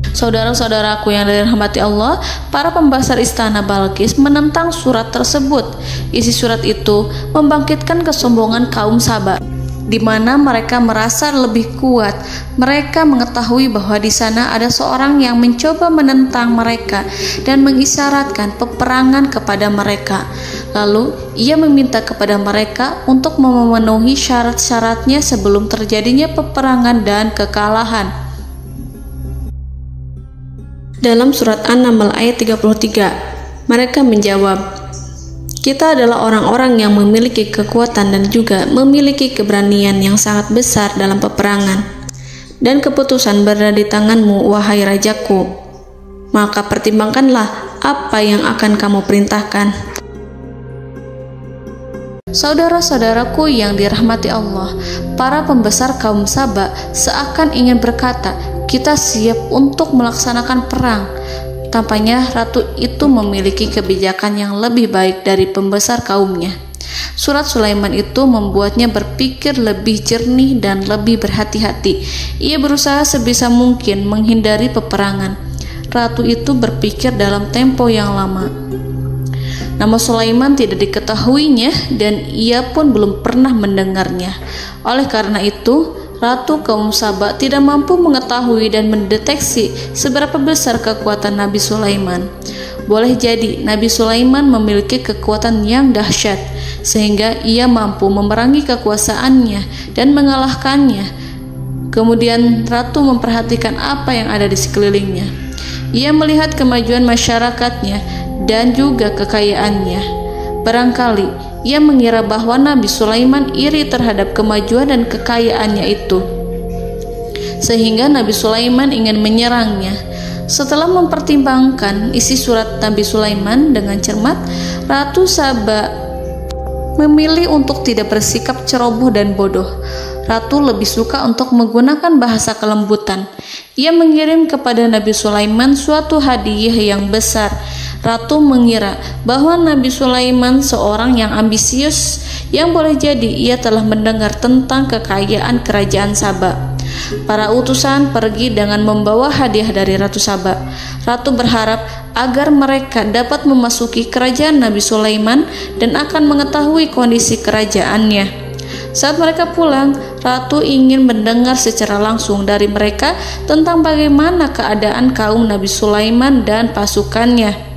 Saudara-saudaraku yang dirahmati Allah, para pembesar istana Balqis menentang surat tersebut. Isi surat itu membangkitkan kesombongan kaum Sabak, di mana mereka merasa lebih kuat. Mereka mengetahui bahwa di sana ada seorang yang mencoba menentang mereka dan mengisyaratkan peperangan kepada mereka. Lalu ia meminta kepada mereka untuk memenuhi syarat-syaratnya sebelum terjadinya peperangan dan kekalahan. Dalam surat An-Naml ayat 33, mereka menjawab, "Kita adalah orang-orang yang memiliki kekuatan dan juga memiliki keberanian yang sangat besar dalam peperangan. Dan keputusan berada di tanganmu, wahai rajaku. Maka pertimbangkanlah apa yang akan kamu perintahkan." Saudara-saudaraku yang dirahmati Allah, para pembesar kaum Sabak seakan ingin berkata, "Kita siap untuk melaksanakan perang." Tampaknya ratu itu memiliki kebijakan yang lebih baik dari pembesar kaumnya. Surat Sulaiman itu membuatnya berpikir lebih jernih dan lebih berhati-hati. Ia berusaha sebisa mungkin menghindari peperangan. Ratu itu berpikir dalam tempo yang lama. Nama Sulaiman tidak diketahuinya dan ia pun belum pernah mendengarnya. Oleh karena itu, Ratu kaum Sabak tidak mampu mengetahui dan mendeteksi seberapa besar kekuatan Nabi Sulaiman. boleh jadi Nabi Sulaiman memiliki kekuatan yang dahsyat sehingga ia mampu memerangi kekuasaannya dan mengalahkannya. Kemudian ratu memperhatikan apa yang ada di sekelilingnya. Ia melihat kemajuan masyarakatnya dan juga kekayaannya. Barangkali ia mengira bahwa Nabi Sulaiman iri terhadap kemajuan dan kekayaannya itu, sehingga Nabi Sulaiman ingin menyerangnya. Setelah mempertimbangkan isi surat Nabi Sulaiman dengan cermat, Ratu Saba memilih untuk tidak bersikap ceroboh dan bodoh. Ratu lebih suka untuk menggunakan bahasa kelembutan. Ia mengirim kepada Nabi Sulaiman suatu hadiah yang besar. Ratu mengira bahwa Nabi Sulaiman seorang yang ambisius, yang boleh jadi ia telah mendengar tentang kekayaan kerajaan Saba. Para utusan pergi dengan membawa hadiah dari Ratu Saba. Ratu berharap agar mereka dapat memasuki kerajaan Nabi Sulaiman dan akan mengetahui kondisi kerajaannya. Saat mereka pulang, Ratu ingin mendengar secara langsung dari mereka tentang bagaimana keadaan kaum Nabi Sulaiman dan pasukannya.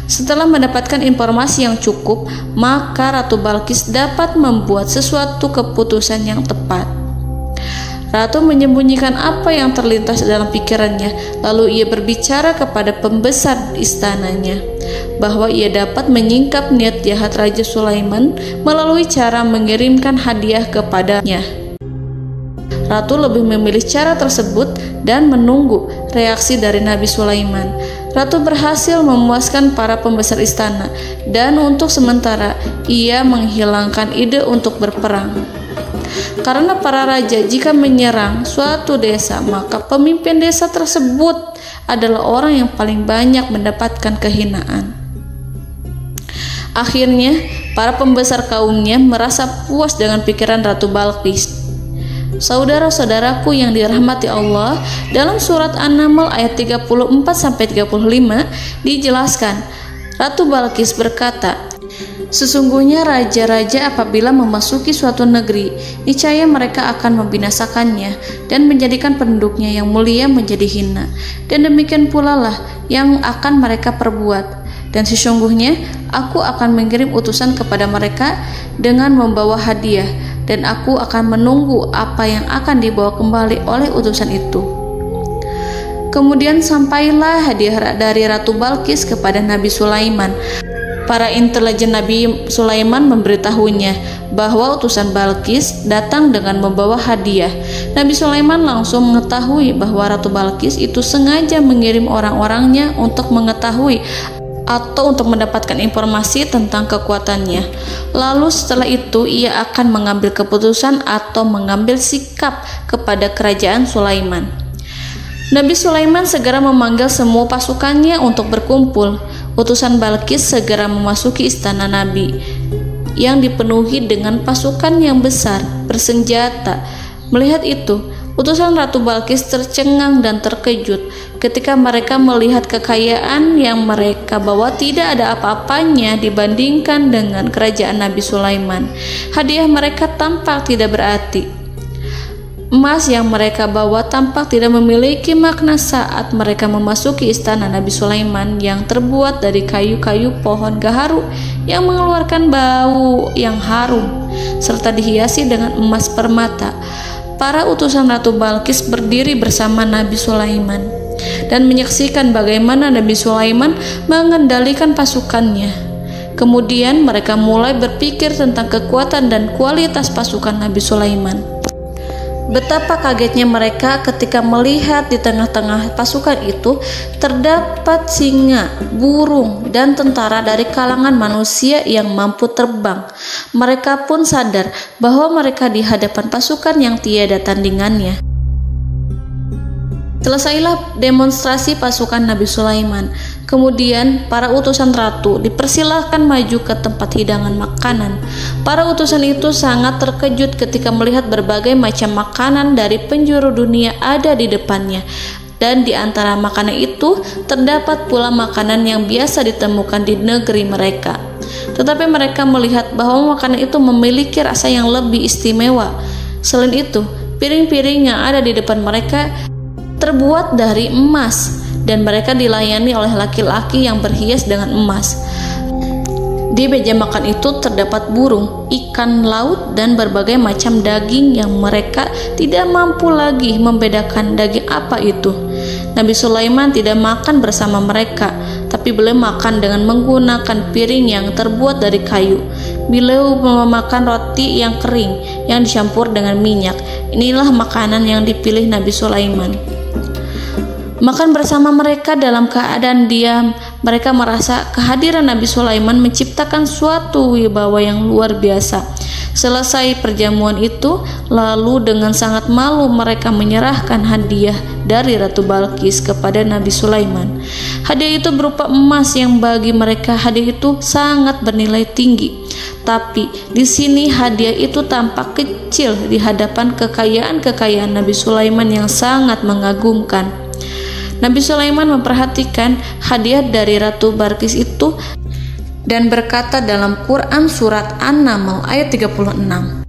Setelah mendapatkan informasi yang cukup, maka Ratu Balqis dapat membuat sesuatu keputusan yang tepat. Ratu menyembunyikan apa yang terlintas dalam pikirannya, lalu ia berbicara kepada pembesar istananya bahwa ia dapat menyingkap niat jahat Raja Sulaiman melalui cara mengirimkan hadiah kepadanya. Ratu lebih memilih cara tersebut dan menunggu reaksi dari Nabi Sulaiman. Ratu berhasil memuaskan para pembesar istana, dan untuk sementara ia menghilangkan ide untuk berperang. Karena para raja jika menyerang suatu desa, maka pemimpin desa tersebut adalah orang yang paling banyak mendapatkan kehinaan. Akhirnya, para pembesar kaumnya merasa puas dengan pikiran Ratu Balqis. Saudara-saudaraku yang dirahmati Allah, dalam surat An-Naml ayat 34-35 dijelaskan, Ratu Balqis berkata, "Sesungguhnya raja-raja apabila memasuki suatu negeri, niscaya mereka akan membinasakannya dan menjadikan penduduknya yang mulia menjadi hina. Dan demikian pula lah yang akan mereka perbuat. Dan sesungguhnya aku akan mengirim utusan kepada mereka dengan membawa hadiah, dan aku akan menunggu apa yang akan dibawa kembali oleh utusan itu." Kemudian sampailah hadiah dari Ratu Balqis kepada Nabi Sulaiman. Para intelijen Nabi Sulaiman memberitahunya bahwa utusan Balqis datang dengan membawa hadiah. Nabi Sulaiman langsung mengetahui bahwa Ratu Balqis itu sengaja mengirim orang-orangnya untuk mengetahui atau untuk mendapatkan informasi tentang kekuatannya. Lalu setelah itu ia akan mengambil keputusan atau mengambil sikap kepada kerajaan Sulaiman. Nabi Sulaiman segera memanggil semua pasukannya untuk berkumpul. Utusan Balqis segera memasuki istana Nabi yang dipenuhi dengan pasukan yang besar bersenjata. Melihat itu, utusan Ratu Balqis tercengang dan terkejut ketika mereka melihat kekayaan yang mereka bawa tidak ada apa-apanya dibandingkan dengan kerajaan Nabi Sulaiman. Hadiah mereka tampak tidak berarti. Emas yang mereka bawa tampak tidak memiliki makna saat mereka memasuki istana Nabi Sulaiman yang terbuat dari kayu-kayu pohon gaharu yang mengeluarkan bau yang harum serta dihiasi dengan emas permata. Para utusan Ratu Balqis berdiri bersama Nabi Sulaiman dan menyaksikan bagaimana Nabi Sulaiman mengendalikan pasukannya. Kemudian mereka mulai berpikir tentang kekuatan dan kualitas pasukan Nabi Sulaiman. Betapa kagetnya mereka ketika melihat di tengah-tengah pasukan itu terdapat singa, burung, dan tentara dari kalangan manusia yang mampu terbang. Mereka pun sadar bahwa mereka di hadapan pasukan yang tiada tandingannya. Selesailah demonstrasi pasukan Nabi Sulaiman. Kemudian para utusan ratu dipersilahkan maju ke tempat hidangan makanan. Para utusan itu sangat terkejut ketika melihat berbagai macam makanan dari penjuru dunia ada di depannya. Dan di antara makanan itu terdapat pula makanan yang biasa ditemukan di negeri mereka. Tetapi mereka melihat bahwa makanan itu memiliki rasa yang lebih istimewa. Selain itu, piring-piring yang ada di depan mereka terbuat dari emas dan mereka dilayani oleh laki-laki yang berhias dengan emas. Di meja makan itu terdapat burung, ikan laut, dan berbagai macam daging yang mereka tidak mampu lagi membedakan daging apa itu. Nabi Sulaiman tidak makan bersama mereka, tapi beliau makan dengan menggunakan piring yang terbuat dari kayu. Beliau memakan roti yang kering yang dicampur dengan minyak. Inilah makanan yang dipilih Nabi Sulaiman. Makan bersama mereka dalam keadaan diam, mereka merasa kehadiran Nabi Sulaiman menciptakan suatu wibawa yang luar biasa. Selesai perjamuan itu, lalu dengan sangat malu mereka menyerahkan hadiah dari Ratu Balqis kepada Nabi Sulaiman. Hadiah itu berupa emas yang bagi mereka hadiah itu sangat bernilai tinggi. Tapi di sini hadiah itu tampak kecil di hadapan kekayaan Nabi Sulaiman yang sangat mengagumkan. Nabi Sulaiman memperhatikan hadiah dari Ratu Balqis itu dan berkata dalam Quran surat An-Naml ayat 36,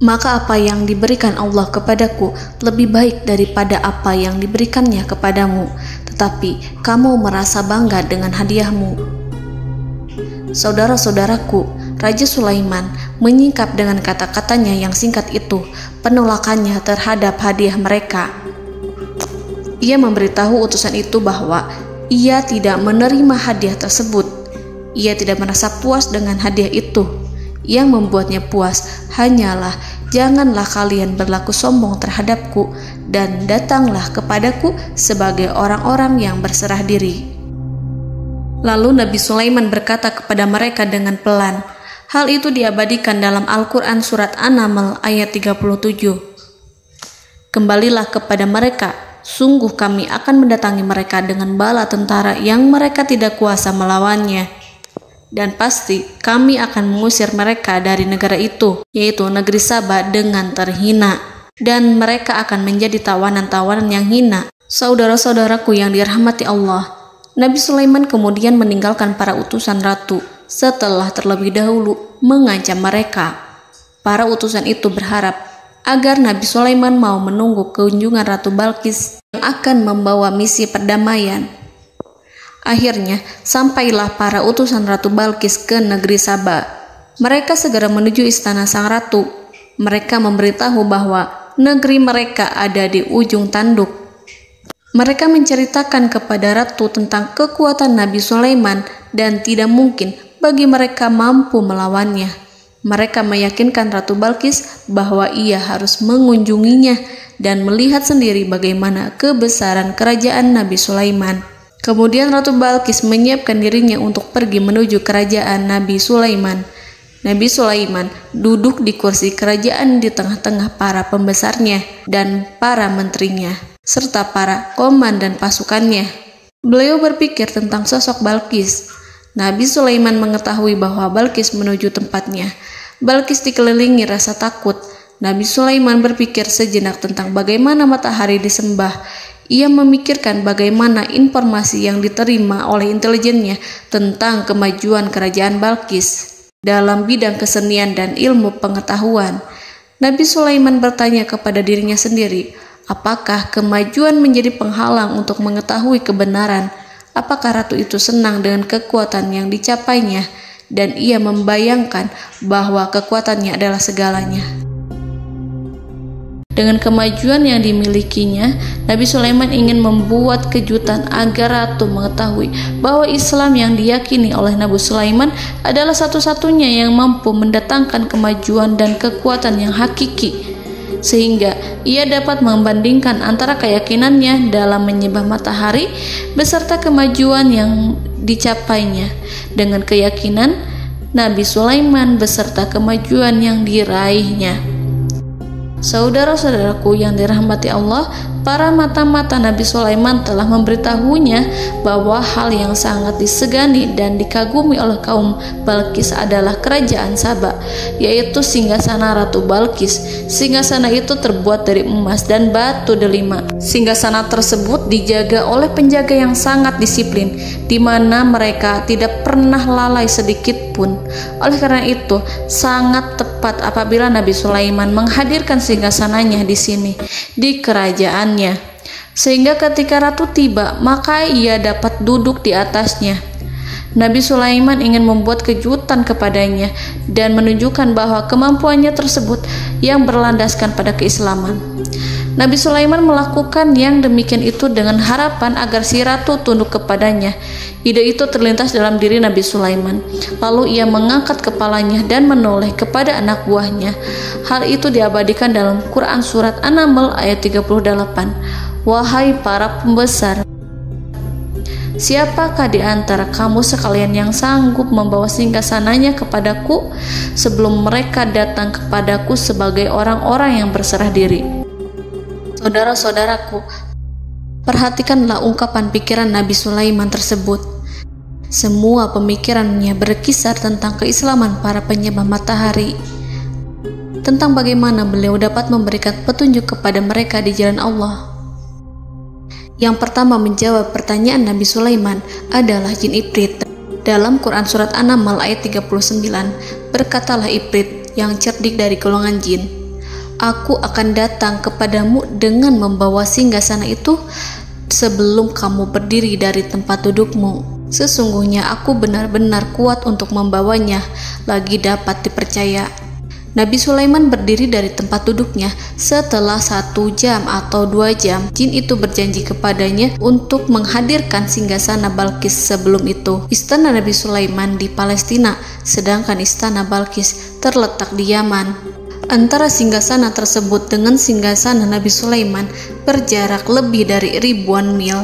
"Maka apa yang diberikan Allah kepadaku lebih baik daripada apa yang diberikannya kepadamu, tetapi kamu merasa bangga dengan hadiahmu." Saudara-saudaraku, Raja Sulaiman menyingkap dengan kata-katanya yang singkat itu penolakannya terhadap hadiah mereka. Ia memberitahu utusan itu bahwa ia tidak menerima hadiah tersebut. Ia tidak merasa puas dengan hadiah itu. Yang membuatnya puas hanyalah, janganlah kalian berlaku sombong terhadapku dan datanglah kepadaku sebagai orang-orang yang berserah diri. Lalu Nabi Sulaiman berkata kepada mereka dengan pelan. Hal itu diabadikan dalam Al-Quran surat An-Naml ayat 37. "Kembalilah kepada mereka, sungguh kami akan mendatangi mereka dengan bala tentara yang mereka tidak kuasa melawannya. Dan pasti kami akan mengusir mereka dari negara itu, yaitu negeri Saba, dengan terhina. Dan mereka akan menjadi tawanan-tawanan yang hina." Saudara-saudaraku yang dirahmati Allah, Nabi Sulaiman kemudian meninggalkan para utusan ratu setelah terlebih dahulu mengancam mereka. Para utusan itu berharap agar Nabi Sulaiman mau menunggu kunjungan Ratu Balqis yang akan membawa misi perdamaian. Akhirnya, sampailah para utusan Ratu Balqis ke negeri Saba. Mereka segera menuju istana sang ratu. Mereka memberitahu bahwa negeri mereka ada di ujung tanduk. Mereka menceritakan kepada ratu tentang kekuatan Nabi Sulaiman dan tidak mungkin bagi mereka mampu melawannya. Mereka meyakinkan Ratu Balqis bahwa ia harus mengunjunginya dan melihat sendiri bagaimana kebesaran kerajaan Nabi Sulaiman. Kemudian Ratu Balqis menyiapkan dirinya untuk pergi menuju kerajaan Nabi Sulaiman. Nabi Sulaiman duduk di kursi kerajaan di tengah-tengah para pembesarnya dan para menterinya, serta para komandan pasukannya. Beliau berpikir tentang sosok Balqis. Nabi Sulaiman mengetahui bahwa Balqis menuju tempatnya. Balqis dikelilingi rasa takut. Nabi Sulaiman berpikir sejenak tentang bagaimana matahari disembah. Ia memikirkan bagaimana informasi yang diterima oleh intelijennya tentang kemajuan kerajaan Balqis dalam bidang kesenian dan ilmu pengetahuan. Nabi Sulaiman bertanya kepada dirinya sendiri, apakah kemajuan menjadi penghalang untuk mengetahui kebenaran? Apakah ratu itu senang dengan kekuatan yang dicapainya? Dan ia membayangkan bahwa kekuatannya adalah segalanya. Dengan kemajuan yang dimilikinya, Nabi Sulaiman ingin membuat kejutan agar ratu mengetahui bahwa Islam yang diyakini oleh Nabi Sulaiman adalah satu-satunya yang mampu mendatangkan kemajuan dan kekuatan yang hakiki, sehingga ia dapat membandingkan antara keyakinannya dalam menyembah matahari beserta kemajuan yang dicapainya dengan keyakinan Nabi Sulaiman beserta kemajuan yang diraihnya. Saudara-saudaraku yang dirahmati Allah, para mata-mata Nabi Sulaiman telah memberitahunya bahwa hal yang sangat disegani dan dikagumi oleh kaum Balqis adalah kerajaan Saba, yaitu singgasana Ratu Balqis. Singgasana itu terbuat dari emas dan batu delima. Singgasana tersebut dijaga oleh penjaga yang sangat disiplin, di mana mereka tidak pernah lalai sedikit pun. Oleh karena itu, sangat tepat apabila Nabi Sulaiman menghadirkan singgasananya di sini, di kerajaannya. sehingga ketika ratu tiba, maka ia dapat duduk di atasnya. Nabi Sulaiman ingin membuat kejutan kepadanya dan menunjukkan bahwa kemampuannya tersebut yang berlandaskan pada keislaman. Nabi Sulaiman melakukan yang demikian itu dengan harapan agar si ratu tunduk kepadanya. Ide itu terlintas dalam diri Nabi Sulaiman. Lalu ia mengangkat kepalanya dan menoleh kepada anak buahnya. Hal itu diabadikan dalam Quran Surat An-Naml ayat 38. Wahai para pembesar, siapakah di antara kamu sekalian yang sanggup membawa singgasananya kepadaku sebelum mereka datang kepadaku sebagai orang-orang yang berserah diri? Saudara-saudaraku, perhatikanlah ungkapan pikiran Nabi Sulaiman tersebut. Semua pemikirannya berkisar tentang keislaman para penyembah matahari, tentang bagaimana beliau dapat memberikan petunjuk kepada mereka di jalan Allah. Yang pertama menjawab pertanyaan Nabi Sulaiman adalah jin Ifrit. Dalam Quran Surat An-Naml ayat 39, berkatalah Ifrit yang cerdik dari golongan jin, "Aku akan datang kepadamu dengan membawa singgasana itu sebelum kamu berdiri dari tempat dudukmu. Sesungguhnya aku benar-benar kuat untuk membawanya, lagi dapat dipercaya." Nabi Sulaiman berdiri dari tempat duduknya. Setelah 1 jam atau 2 jam, jin itu berjanji kepadanya untuk menghadirkan singgasana Balkis. Sebelum itu, istana Nabi Sulaiman di Palestina, sedangkan istana Balkis terletak di Yaman. Antara singgasana tersebut dengan singgasana Nabi Sulaiman berjarak lebih dari ribuan mil.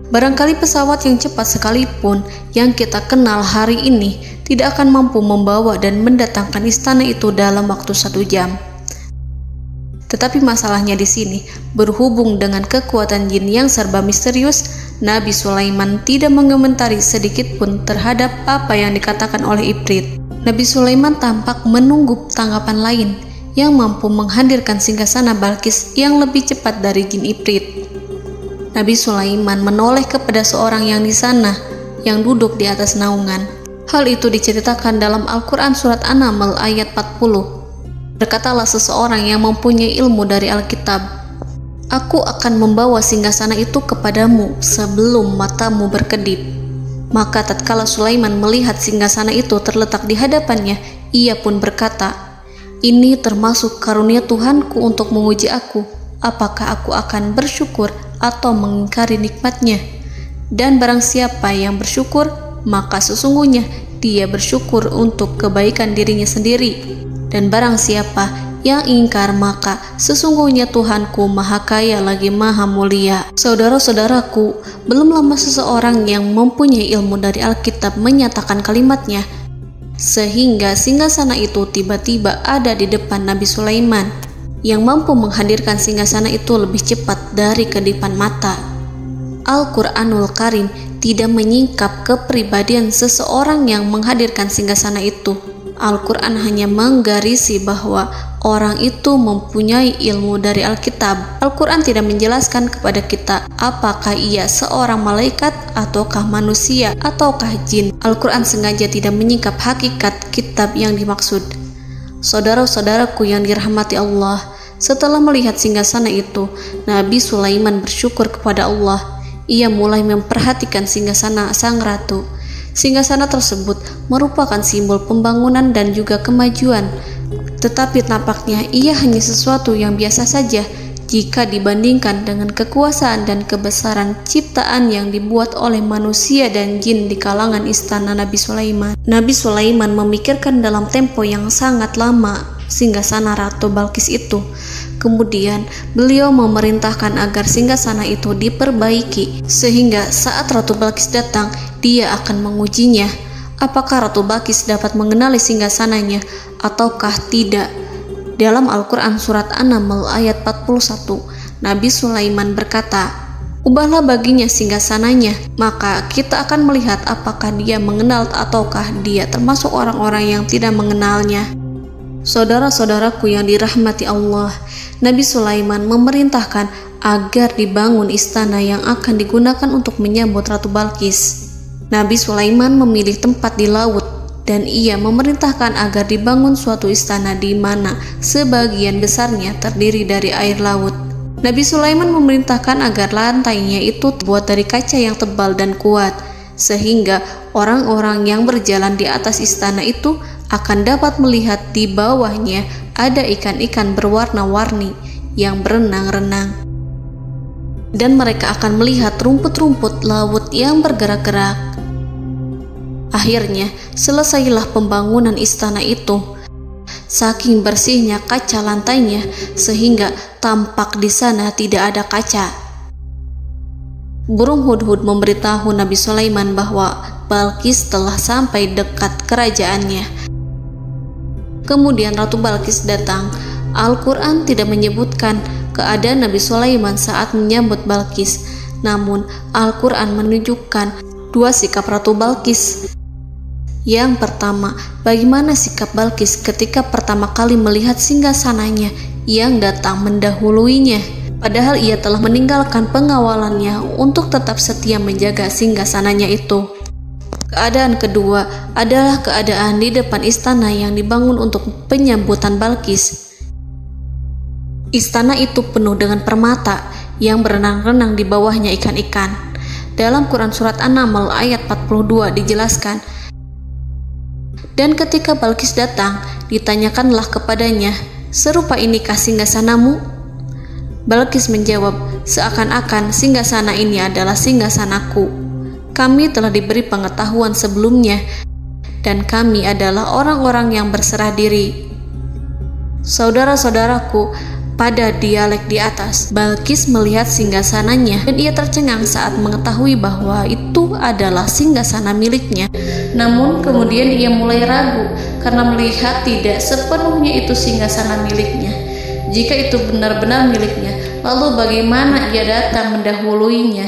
Barangkali pesawat yang cepat sekalipun yang kita kenal hari ini tidak akan mampu membawa dan mendatangkan istana itu dalam waktu 1 jam. Tetapi masalahnya di sini, berhubung dengan kekuatan jin yang serba misterius, Nabi Sulaiman tidak mengomentari sedikit pun terhadap apa yang dikatakan oleh Ifrit. Nabi Sulaiman tampak menunggu tanggapan lain yang mampu menghadirkan singgasana Balkis yang lebih cepat dari jin Ifrit. Nabi Sulaiman menoleh kepada seorang yang di sana, yang duduk di atas naungan. Hal itu diceritakan dalam Al-Quran Surat An-Naml ayat 40. Berkatalah seseorang yang mempunyai ilmu dari Alkitab, "Aku akan membawa singgasana itu kepadamu sebelum matamu berkedip." Maka tatkala Sulaiman melihat singgasana itu terletak di hadapannya, ia pun berkata, "Ini termasuk karunia Tuhanku untuk menguji aku. Apakah aku akan bersyukur atau mengingkari nikmatnya? Dan barang siapa yang bersyukur, maka sesungguhnya dia bersyukur untuk kebaikan dirinya sendiri. Dan barang siapa yang ingkar, maka sesungguhnya Tuhanku maha kaya lagi maha mulia." Saudara-saudaraku, belum lama seseorang yang mempunyai ilmu dari Alkitab menyatakan kalimatnya, sehingga singgasana itu tiba-tiba ada di depan Nabi Sulaiman, yang mampu menghadirkan singgasana itu lebih cepat dari kedipan mata. Al-Quranul Karim tidak menyingkap kepribadian seseorang yang menghadirkan singgasana itu. Al-Quran hanya menggarisi bahwa orang itu mempunyai ilmu dari Alkitab. Al-Quran tidak menjelaskan kepada kita apakah ia seorang malaikat ataukah manusia ataukah jin. Al-Quran sengaja tidak menyingkap hakikat kitab yang dimaksud. Saudara-saudaraku yang dirahmati Allah, setelah melihat singgasana itu, Nabi Sulaiman bersyukur kepada Allah. Ia mulai memperhatikan singgasana sang ratu. Singgasana tersebut merupakan simbol pembangunan dan juga kemajuan, tetapi tampaknya ia hanya sesuatu yang biasa saja jika dibandingkan dengan kekuasaan dan kebesaran ciptaan yang dibuat oleh manusia dan jin di kalangan istana Nabi Sulaiman. Nabi Sulaiman memikirkan dalam tempo yang sangat lama singgasana Ratu Balkis itu. Kemudian beliau memerintahkan agar singgasana itu diperbaiki, sehingga saat Ratu Balkis datang, dia akan mengujinya. Apakah Ratu Balkis dapat mengenali singgasananya ataukah tidak? Dalam Al-Quran Surat An-Naml ayat 41, Nabi Sulaiman berkata, "Ubahlah baginya singgasananya, maka kita akan melihat apakah dia mengenal ataukah dia termasuk orang-orang yang tidak mengenalnya." Saudara-saudaraku yang dirahmati Allah, Nabi Sulaiman memerintahkan agar dibangun istana yang akan digunakan untuk menyambut Ratu Balkis. Nabi Sulaiman memilih tempat di laut, dan ia memerintahkan agar dibangun suatu istana di mana sebagian besarnya terdiri dari air laut. Nabi Sulaiman memerintahkan agar lantainya itu terbuat dari kaca yang tebal dan kuat, sehingga orang-orang yang berjalan di atas istana itu akan dapat melihat di bawahnya ada ikan-ikan berwarna-warni yang berenang-renang. Dan mereka akan melihat rumput-rumput laut yang bergerak-gerak. Akhirnya, selesailah pembangunan istana itu. Saking bersihnya kaca lantainya, sehingga tampak di sana tidak ada kaca. Burung hudhud memberitahu Nabi Sulaiman bahwa Balqis telah sampai dekat kerajaannya. Kemudian Ratu Balqis datang. Al-Quran tidak menyebutkan keadaan Nabi Sulaiman saat menyambut Balqis, namun Al-Quran menunjukkan dua sikap Ratu Balqis. Yang pertama, bagaimana sikap Balqis ketika pertama kali melihat singgasananya yang datang mendahuluinya, padahal ia telah meninggalkan pengawalannya untuk tetap setia menjaga singgasananya itu. Keadaan kedua adalah keadaan di depan istana yang dibangun untuk penyambutan Balqis. Istana itu penuh dengan permata yang berenang-renang di bawahnya ikan-ikan. Dalam Quran Surat An-Naml ayat 42 dijelaskan, dan ketika Balqis datang, ditanyakanlah kepadanya, "Serupa inikah singgasanamu?" Balqis menjawab, "Seakan-akan singgasana ini adalah singgasanaku. Kami telah diberi pengetahuan sebelumnya, dan kami adalah orang-orang yang berserah diri." Saudara-saudaraku, pada dialek di atas, Balqis melihat singgasananya dan ia tercengang saat mengetahui bahwa itu adalah singgasana miliknya. Namun kemudian ia mulai ragu karena melihat tidak sepenuhnya itu singgasana miliknya. Jika itu benar-benar miliknya, lalu bagaimana ia datang mendahuluinya?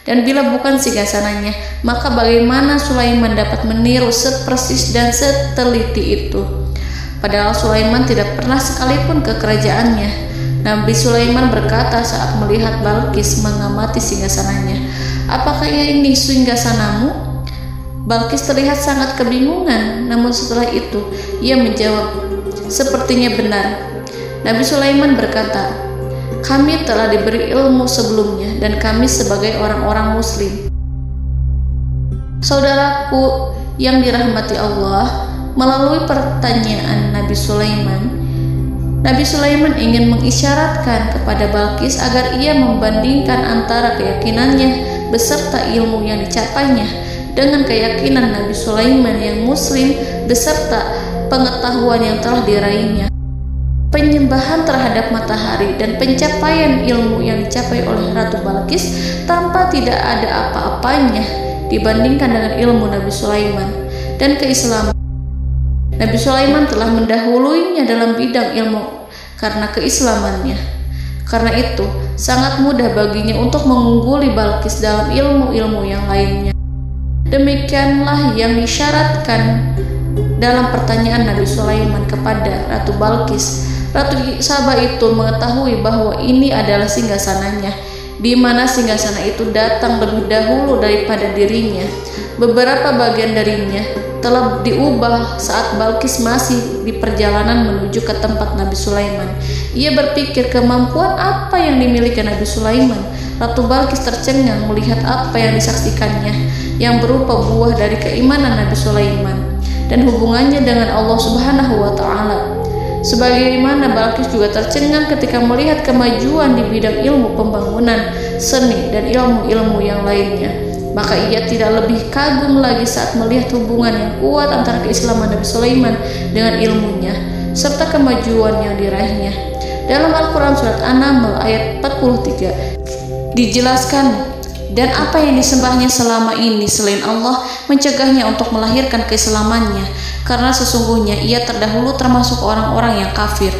Dan bila bukan singgasananya, maka bagaimana Sulaiman dapat meniru sepersis dan seteliti itu? Padahal Sulaiman tidak pernah sekalipun ke kerajaannya. Nabi Sulaiman berkata saat melihat Balqis mengamati singgasananya, "Apakah ini singgasanamu?" Balqis terlihat sangat kebingungan, namun setelah itu ia menjawab, "Sepertinya benar." Nabi Sulaiman berkata, "Kami telah diberi ilmu sebelumnya dan kami sebagai orang-orang muslim." Saudaraku yang dirahmati Allah, melalui pertanyaan Nabi Sulaiman ingin mengisyaratkan kepada Balqis agar ia membandingkan antara keyakinannya beserta ilmu yang dicapainya dengan keyakinan Nabi Sulaiman yang muslim beserta pengetahuan yang telah diraihnya. Penyembahan terhadap matahari dan pencapaian ilmu yang dicapai oleh Ratu Balqis tanpa tidak ada apa-apanya dibandingkan dengan ilmu Nabi Sulaiman dan keislaman. Nabi Sulaiman telah mendahuluinya dalam bidang ilmu karena keislamannya. Karena itu, sangat mudah baginya untuk mengungguli Balqis dalam ilmu-ilmu yang lainnya. Demikianlah yang disyaratkan dalam pertanyaan Nabi Sulaiman kepada Ratu Balqis. Ratu Saba itu mengetahui bahwa ini adalah singgasananya, di mana singgasana itu datang lebih dahulu daripada dirinya. Beberapa bagian darinya telah diubah saat Balqis masih di perjalanan menuju ke tempat Nabi Sulaiman. Ia berpikir kemampuan apa yang dimiliki Nabi Sulaiman. Ratu Balqis tercengang melihat apa yang disaksikannya, yang berupa buah dari keimanan Nabi Sulaiman dan hubungannya dengan Allah Subhanahu wa Ta'ala. Sebagaimana Balqis juga tercengang ketika melihat kemajuan di bidang ilmu pembangunan, seni, dan ilmu-ilmu yang lainnya. Maka ia tidak lebih kagum lagi saat melihat hubungan yang kuat antara keislaman Nabi Sulaiman dengan ilmunya serta kemajuan yang diraihnya. Dalam Al-Quran Surat An-Naml ayat 43 dijelaskan, dan apa yang disembahnya selama ini selain Allah mencegahnya untuk melahirkan keislamannya, karena sesungguhnya ia terdahulu termasuk orang-orang yang kafir.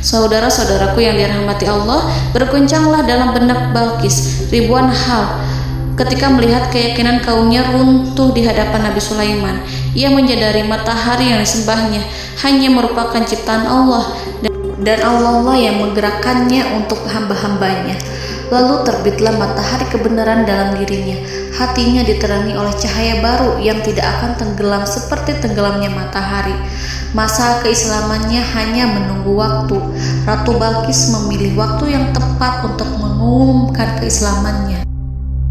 Saudara-saudaraku yang dirahmati Allah, berguncanglah dalam benak Balqis ribuan hal ketika melihat keyakinan kaumnya runtuh di hadapan Nabi Sulaiman. Ia menyadari matahari yang disembahnya hanya merupakan ciptaan Allah, dan Allah lah yang menggerakkannya untuk hamba-hambanya. Lalu terbitlah matahari kebenaran dalam dirinya. Hatinya diterangi oleh cahaya baru yang tidak akan tenggelam seperti tenggelamnya matahari. Masa keislamannya hanya menunggu waktu. Ratu Balqis memilih waktu yang tepat untuk mengumumkan keislamannya.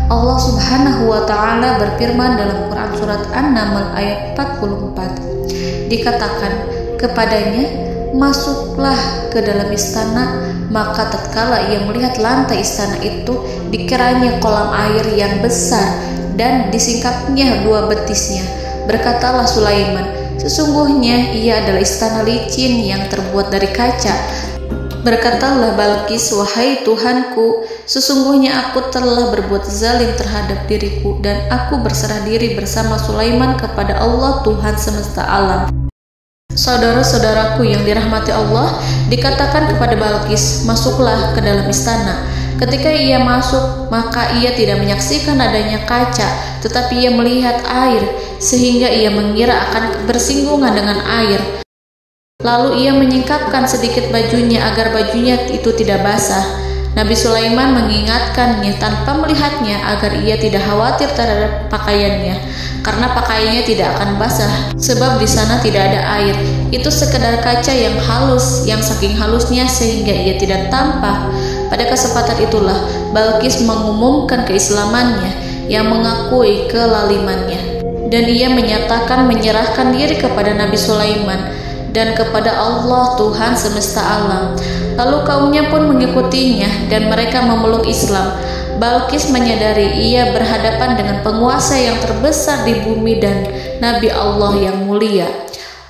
Allah Subhanahu wa Ta'ala berfirman dalam Quran Surat An-Naml ayat 44. Dikatakan kepadanya, masuklah ke dalam istana. Maka tatkala ia melihat lantai istana itu, dikiranya kolam air yang besar dan disingkapnya 2 betisnya. Berkatalah Sulaiman, sesungguhnya ia adalah istana licin yang terbuat dari kaca. Berkatalah Balqis, wahai Tuhanku, sesungguhnya aku telah berbuat zalim terhadap diriku dan aku berserah diri bersama Sulaiman kepada Allah Tuhan semesta alam. Saudara-saudaraku yang dirahmati Allah, dikatakan kepada Balqis, masuklah ke dalam istana. Ketika ia masuk, maka ia tidak menyaksikan adanya kaca, tetapi ia melihat air, sehingga ia mengira akan bersinggungan dengan air. Lalu ia menyingkapkan sedikit bajunya agar bajunya itu tidak basah. Nabi Sulaiman mengingatkannya tanpa melihatnya agar ia tidak khawatir terhadap pakaiannya, karena pakaiannya tidak akan basah sebab di sana tidak ada air. Itu sekedar kaca yang halus, yang saking halusnya sehingga ia tidak tampak. Pada kesempatan itulah Balqis mengumumkan keislamannya yang mengakui kelalimannya, dan ia menyatakan menyerahkan diri kepada Nabi Sulaiman dan kepada Allah Tuhan semesta alam. Lalu kaumnya pun mengikutinya dan mereka memeluk Islam. Balqis menyadari ia berhadapan dengan penguasa yang terbesar di bumi dan Nabi Allah yang mulia.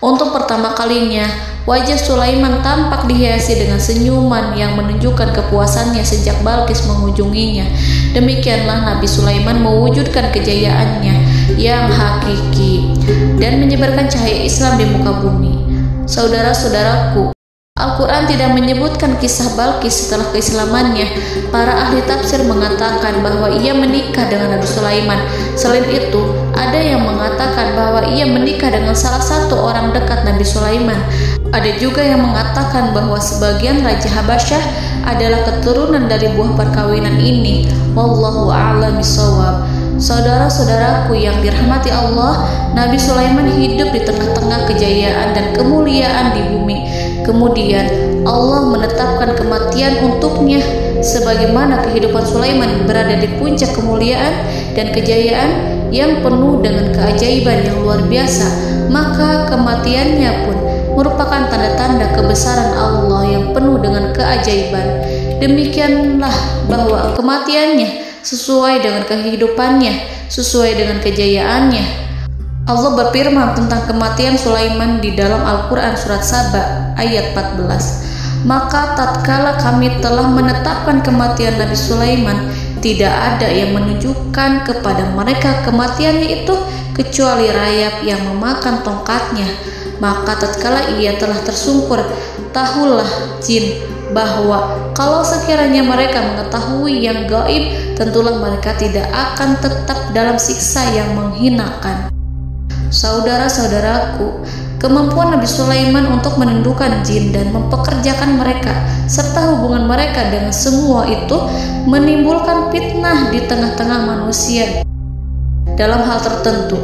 Untuk pertama kalinya, wajah Sulaiman tampak dihiasi dengan senyuman yang menunjukkan kepuasannya sejak Balqis mengunjunginya. Demikianlah Nabi Sulaiman mewujudkan kejayaannya yang hakiki dan menyebarkan cahaya Islam di muka bumi. Saudara-saudaraku, Al-Quran tidak menyebutkan kisah Balqis setelah keislamannya. Para ahli tafsir mengatakan bahwa ia menikah dengan Nabi Sulaiman. Selain itu, ada yang mengatakan bahwa ia menikah dengan salah satu orang dekat Nabi Sulaiman. Ada juga yang mengatakan bahwa sebagian Raja Habasyah adalah keturunan dari buah perkawinan ini. Wallahu a'lam bishawab. Saudara-saudaraku yang dirahmati Allah, Nabi Sulaiman hidup di tengah-tengah kejayaan dan kemuliaan di bumi. Kemudian Allah menetapkan kematian untuknya, sebagaimana kehidupan Sulaiman berada di puncak kemuliaan dan kejayaan yang penuh dengan keajaiban yang luar biasa, maka kematiannya pun merupakan tanda-tanda kebesaran Allah yang penuh dengan keajaiban. Demikianlah bahwa kematiannya sesuai dengan kehidupannya, sesuai dengan kejayaannya. Allah berfirman tentang kematian Sulaiman di dalam Al-Quran Surat Saba ayat 14. Maka tatkala kami telah menetapkan kematian Nabi Sulaiman, tidak ada yang menunjukkan kepada mereka kematiannya itu kecuali rayap yang memakan tongkatnya. Maka tatkala ia telah tersungkur, tahulah jin bahwa kalau sekiranya mereka mengetahui yang gaib, tentulah mereka tidak akan tetap dalam siksa yang menghinakan. Saudara-saudaraku, kemampuan Nabi Sulaiman untuk menundukkan jin dan mempekerjakan mereka serta hubungan mereka dengan semua itu menimbulkan fitnah di tengah-tengah manusia dalam hal tertentu.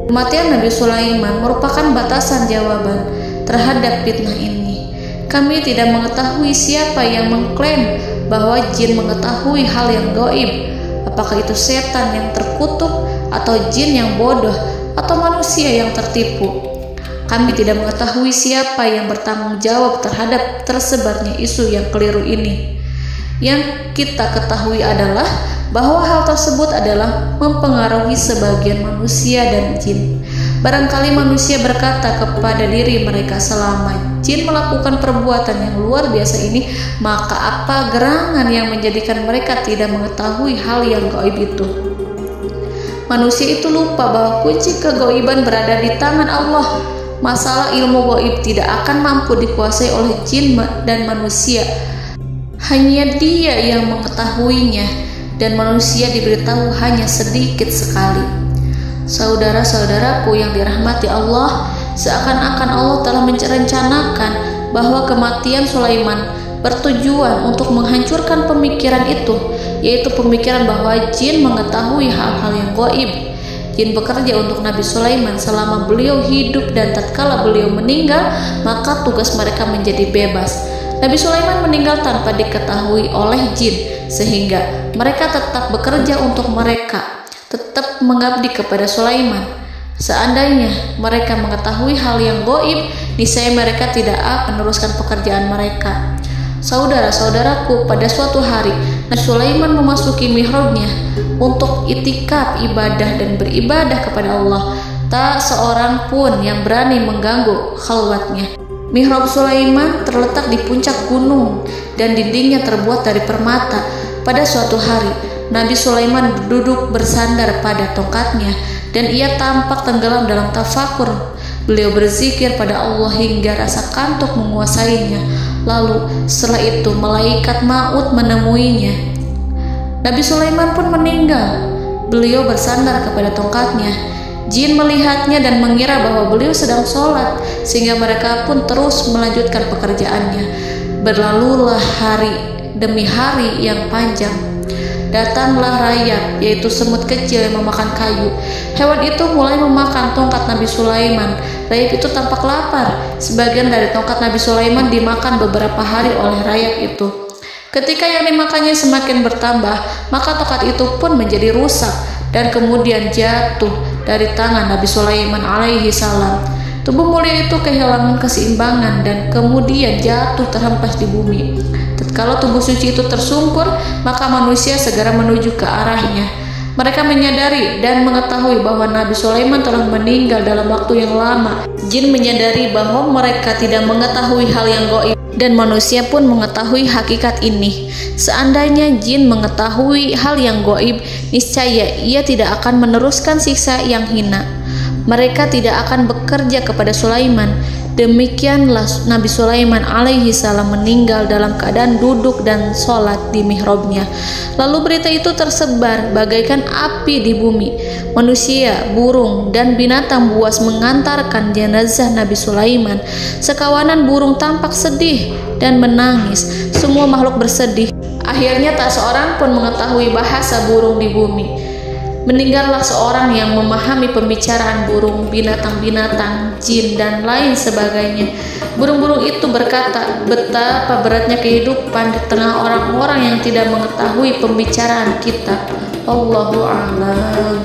Kematian Nabi Sulaiman merupakan batasan jawaban terhadap fitnah ini. Kami tidak mengetahui siapa yang mengklaim bahwa jin mengetahui hal yang gaib. Apakah itu setan yang terkutuk, atau jin yang bodoh, atau manusia yang tertipu? Kami tidak mengetahui siapa yang bertanggung jawab terhadap tersebarnya isu yang keliru ini. Yang kita ketahui adalah bahwa hal tersebut adalah mempengaruhi sebagian manusia dan jin. Barangkali manusia berkata kepada diri mereka, selama jin melakukan perbuatan yang luar biasa ini, maka apa gerangan yang menjadikan mereka tidak mengetahui hal yang gaib itu? Manusia itu lupa bahwa kunci kegaiban berada di tangan Allah. Masalah ilmu gaib tidak akan mampu dikuasai oleh jin dan manusia. Hanya Dia yang mengetahuinya, dan manusia diberitahu hanya sedikit sekali. Saudara-saudaraku yang dirahmati Allah, seakan-akan Allah telah merencanakan bahwa kematian Sulaiman bertujuan untuk menghancurkan pemikiran itu, yaitu pemikiran bahwa jin mengetahui hal-hal yang gaib. Jin bekerja untuk Nabi Sulaiman selama beliau hidup, dan tatkala beliau meninggal, maka tugas mereka menjadi bebas. Nabi Sulaiman meninggal tanpa diketahui oleh jin, sehingga mereka tetap bekerja untuk mereka, tetap mengabdi kepada Sulaiman. Seandainya mereka mengetahui hal yang gaib, niscaya mereka tidak akan meneruskan pekerjaan mereka. Saudara-saudaraku, pada suatu hari Nabi Sulaiman memasuki mihrabnya untuk itikaf ibadah dan beribadah kepada Allah. Tak seorang pun yang berani mengganggu khalwatnya. Mihrab Sulaiman terletak di puncak gunung dan dindingnya terbuat dari permata. Pada suatu hari, Nabi Sulaiman duduk bersandar pada tongkatnya dan ia tampak tenggelam dalam tafakur. Beliau berzikir pada Allah hingga rasa kantuk menguasainya. Lalu setelah itu malaikat maut menemuinya. Nabi Sulaiman pun meninggal. Beliau bersandar kepada tongkatnya. Jin melihatnya dan mengira bahwa beliau sedang sholat, sehingga mereka pun terus melanjutkan pekerjaannya. Berlalulah hari demi hari yang panjang. Datanglah rayap, yaitu semut kecil yang memakan kayu. Hewan itu mulai memakan tongkat Nabi Sulaiman. Rayap itu tampak lapar. Sebagian dari tongkat Nabi Sulaiman dimakan beberapa hari oleh rayap itu. Ketika yang dimakannya semakin bertambah, maka tongkat itu pun menjadi rusak dan kemudian jatuh dari tangan Nabi Sulaiman alaihi salam. Tubuh mulia itu kehilangan keseimbangan dan kemudian jatuh terhempas di bumi. Tatkala tubuh suci itu tersungkur, maka manusia segera menuju ke arahnya. Mereka menyadari dan mengetahui bahwa Nabi Sulaiman telah meninggal dalam waktu yang lama. Jin menyadari bahwa mereka tidak mengetahui hal yang gaib, dan manusia pun mengetahui hakikat ini. Seandainya jin mengetahui hal yang gaib, niscaya ia tidak akan meneruskan siksa yang hina. Mereka tidak akan bekerja kepada Sulaiman. Demikianlah Nabi Sulaiman alaihi salam meninggal dalam keadaan duduk dan sholat di mihrabnya. Lalu berita itu tersebar bagaikan api di bumi. Manusia, burung, dan binatang buas mengantarkan jenazah Nabi Sulaiman. Sekawanan burung tampak sedih dan menangis. Semua makhluk bersedih. Akhirnya tak seorang pun mengetahui bahasa burung di bumi. Meninggallah seorang yang memahami pembicaraan burung, binatang-binatang, jin, dan lain sebagainya. Burung-burung itu berkata, betapa beratnya kehidupan di tengah orang-orang yang tidak mengetahui pembicaraan kita. Allahu a'lam.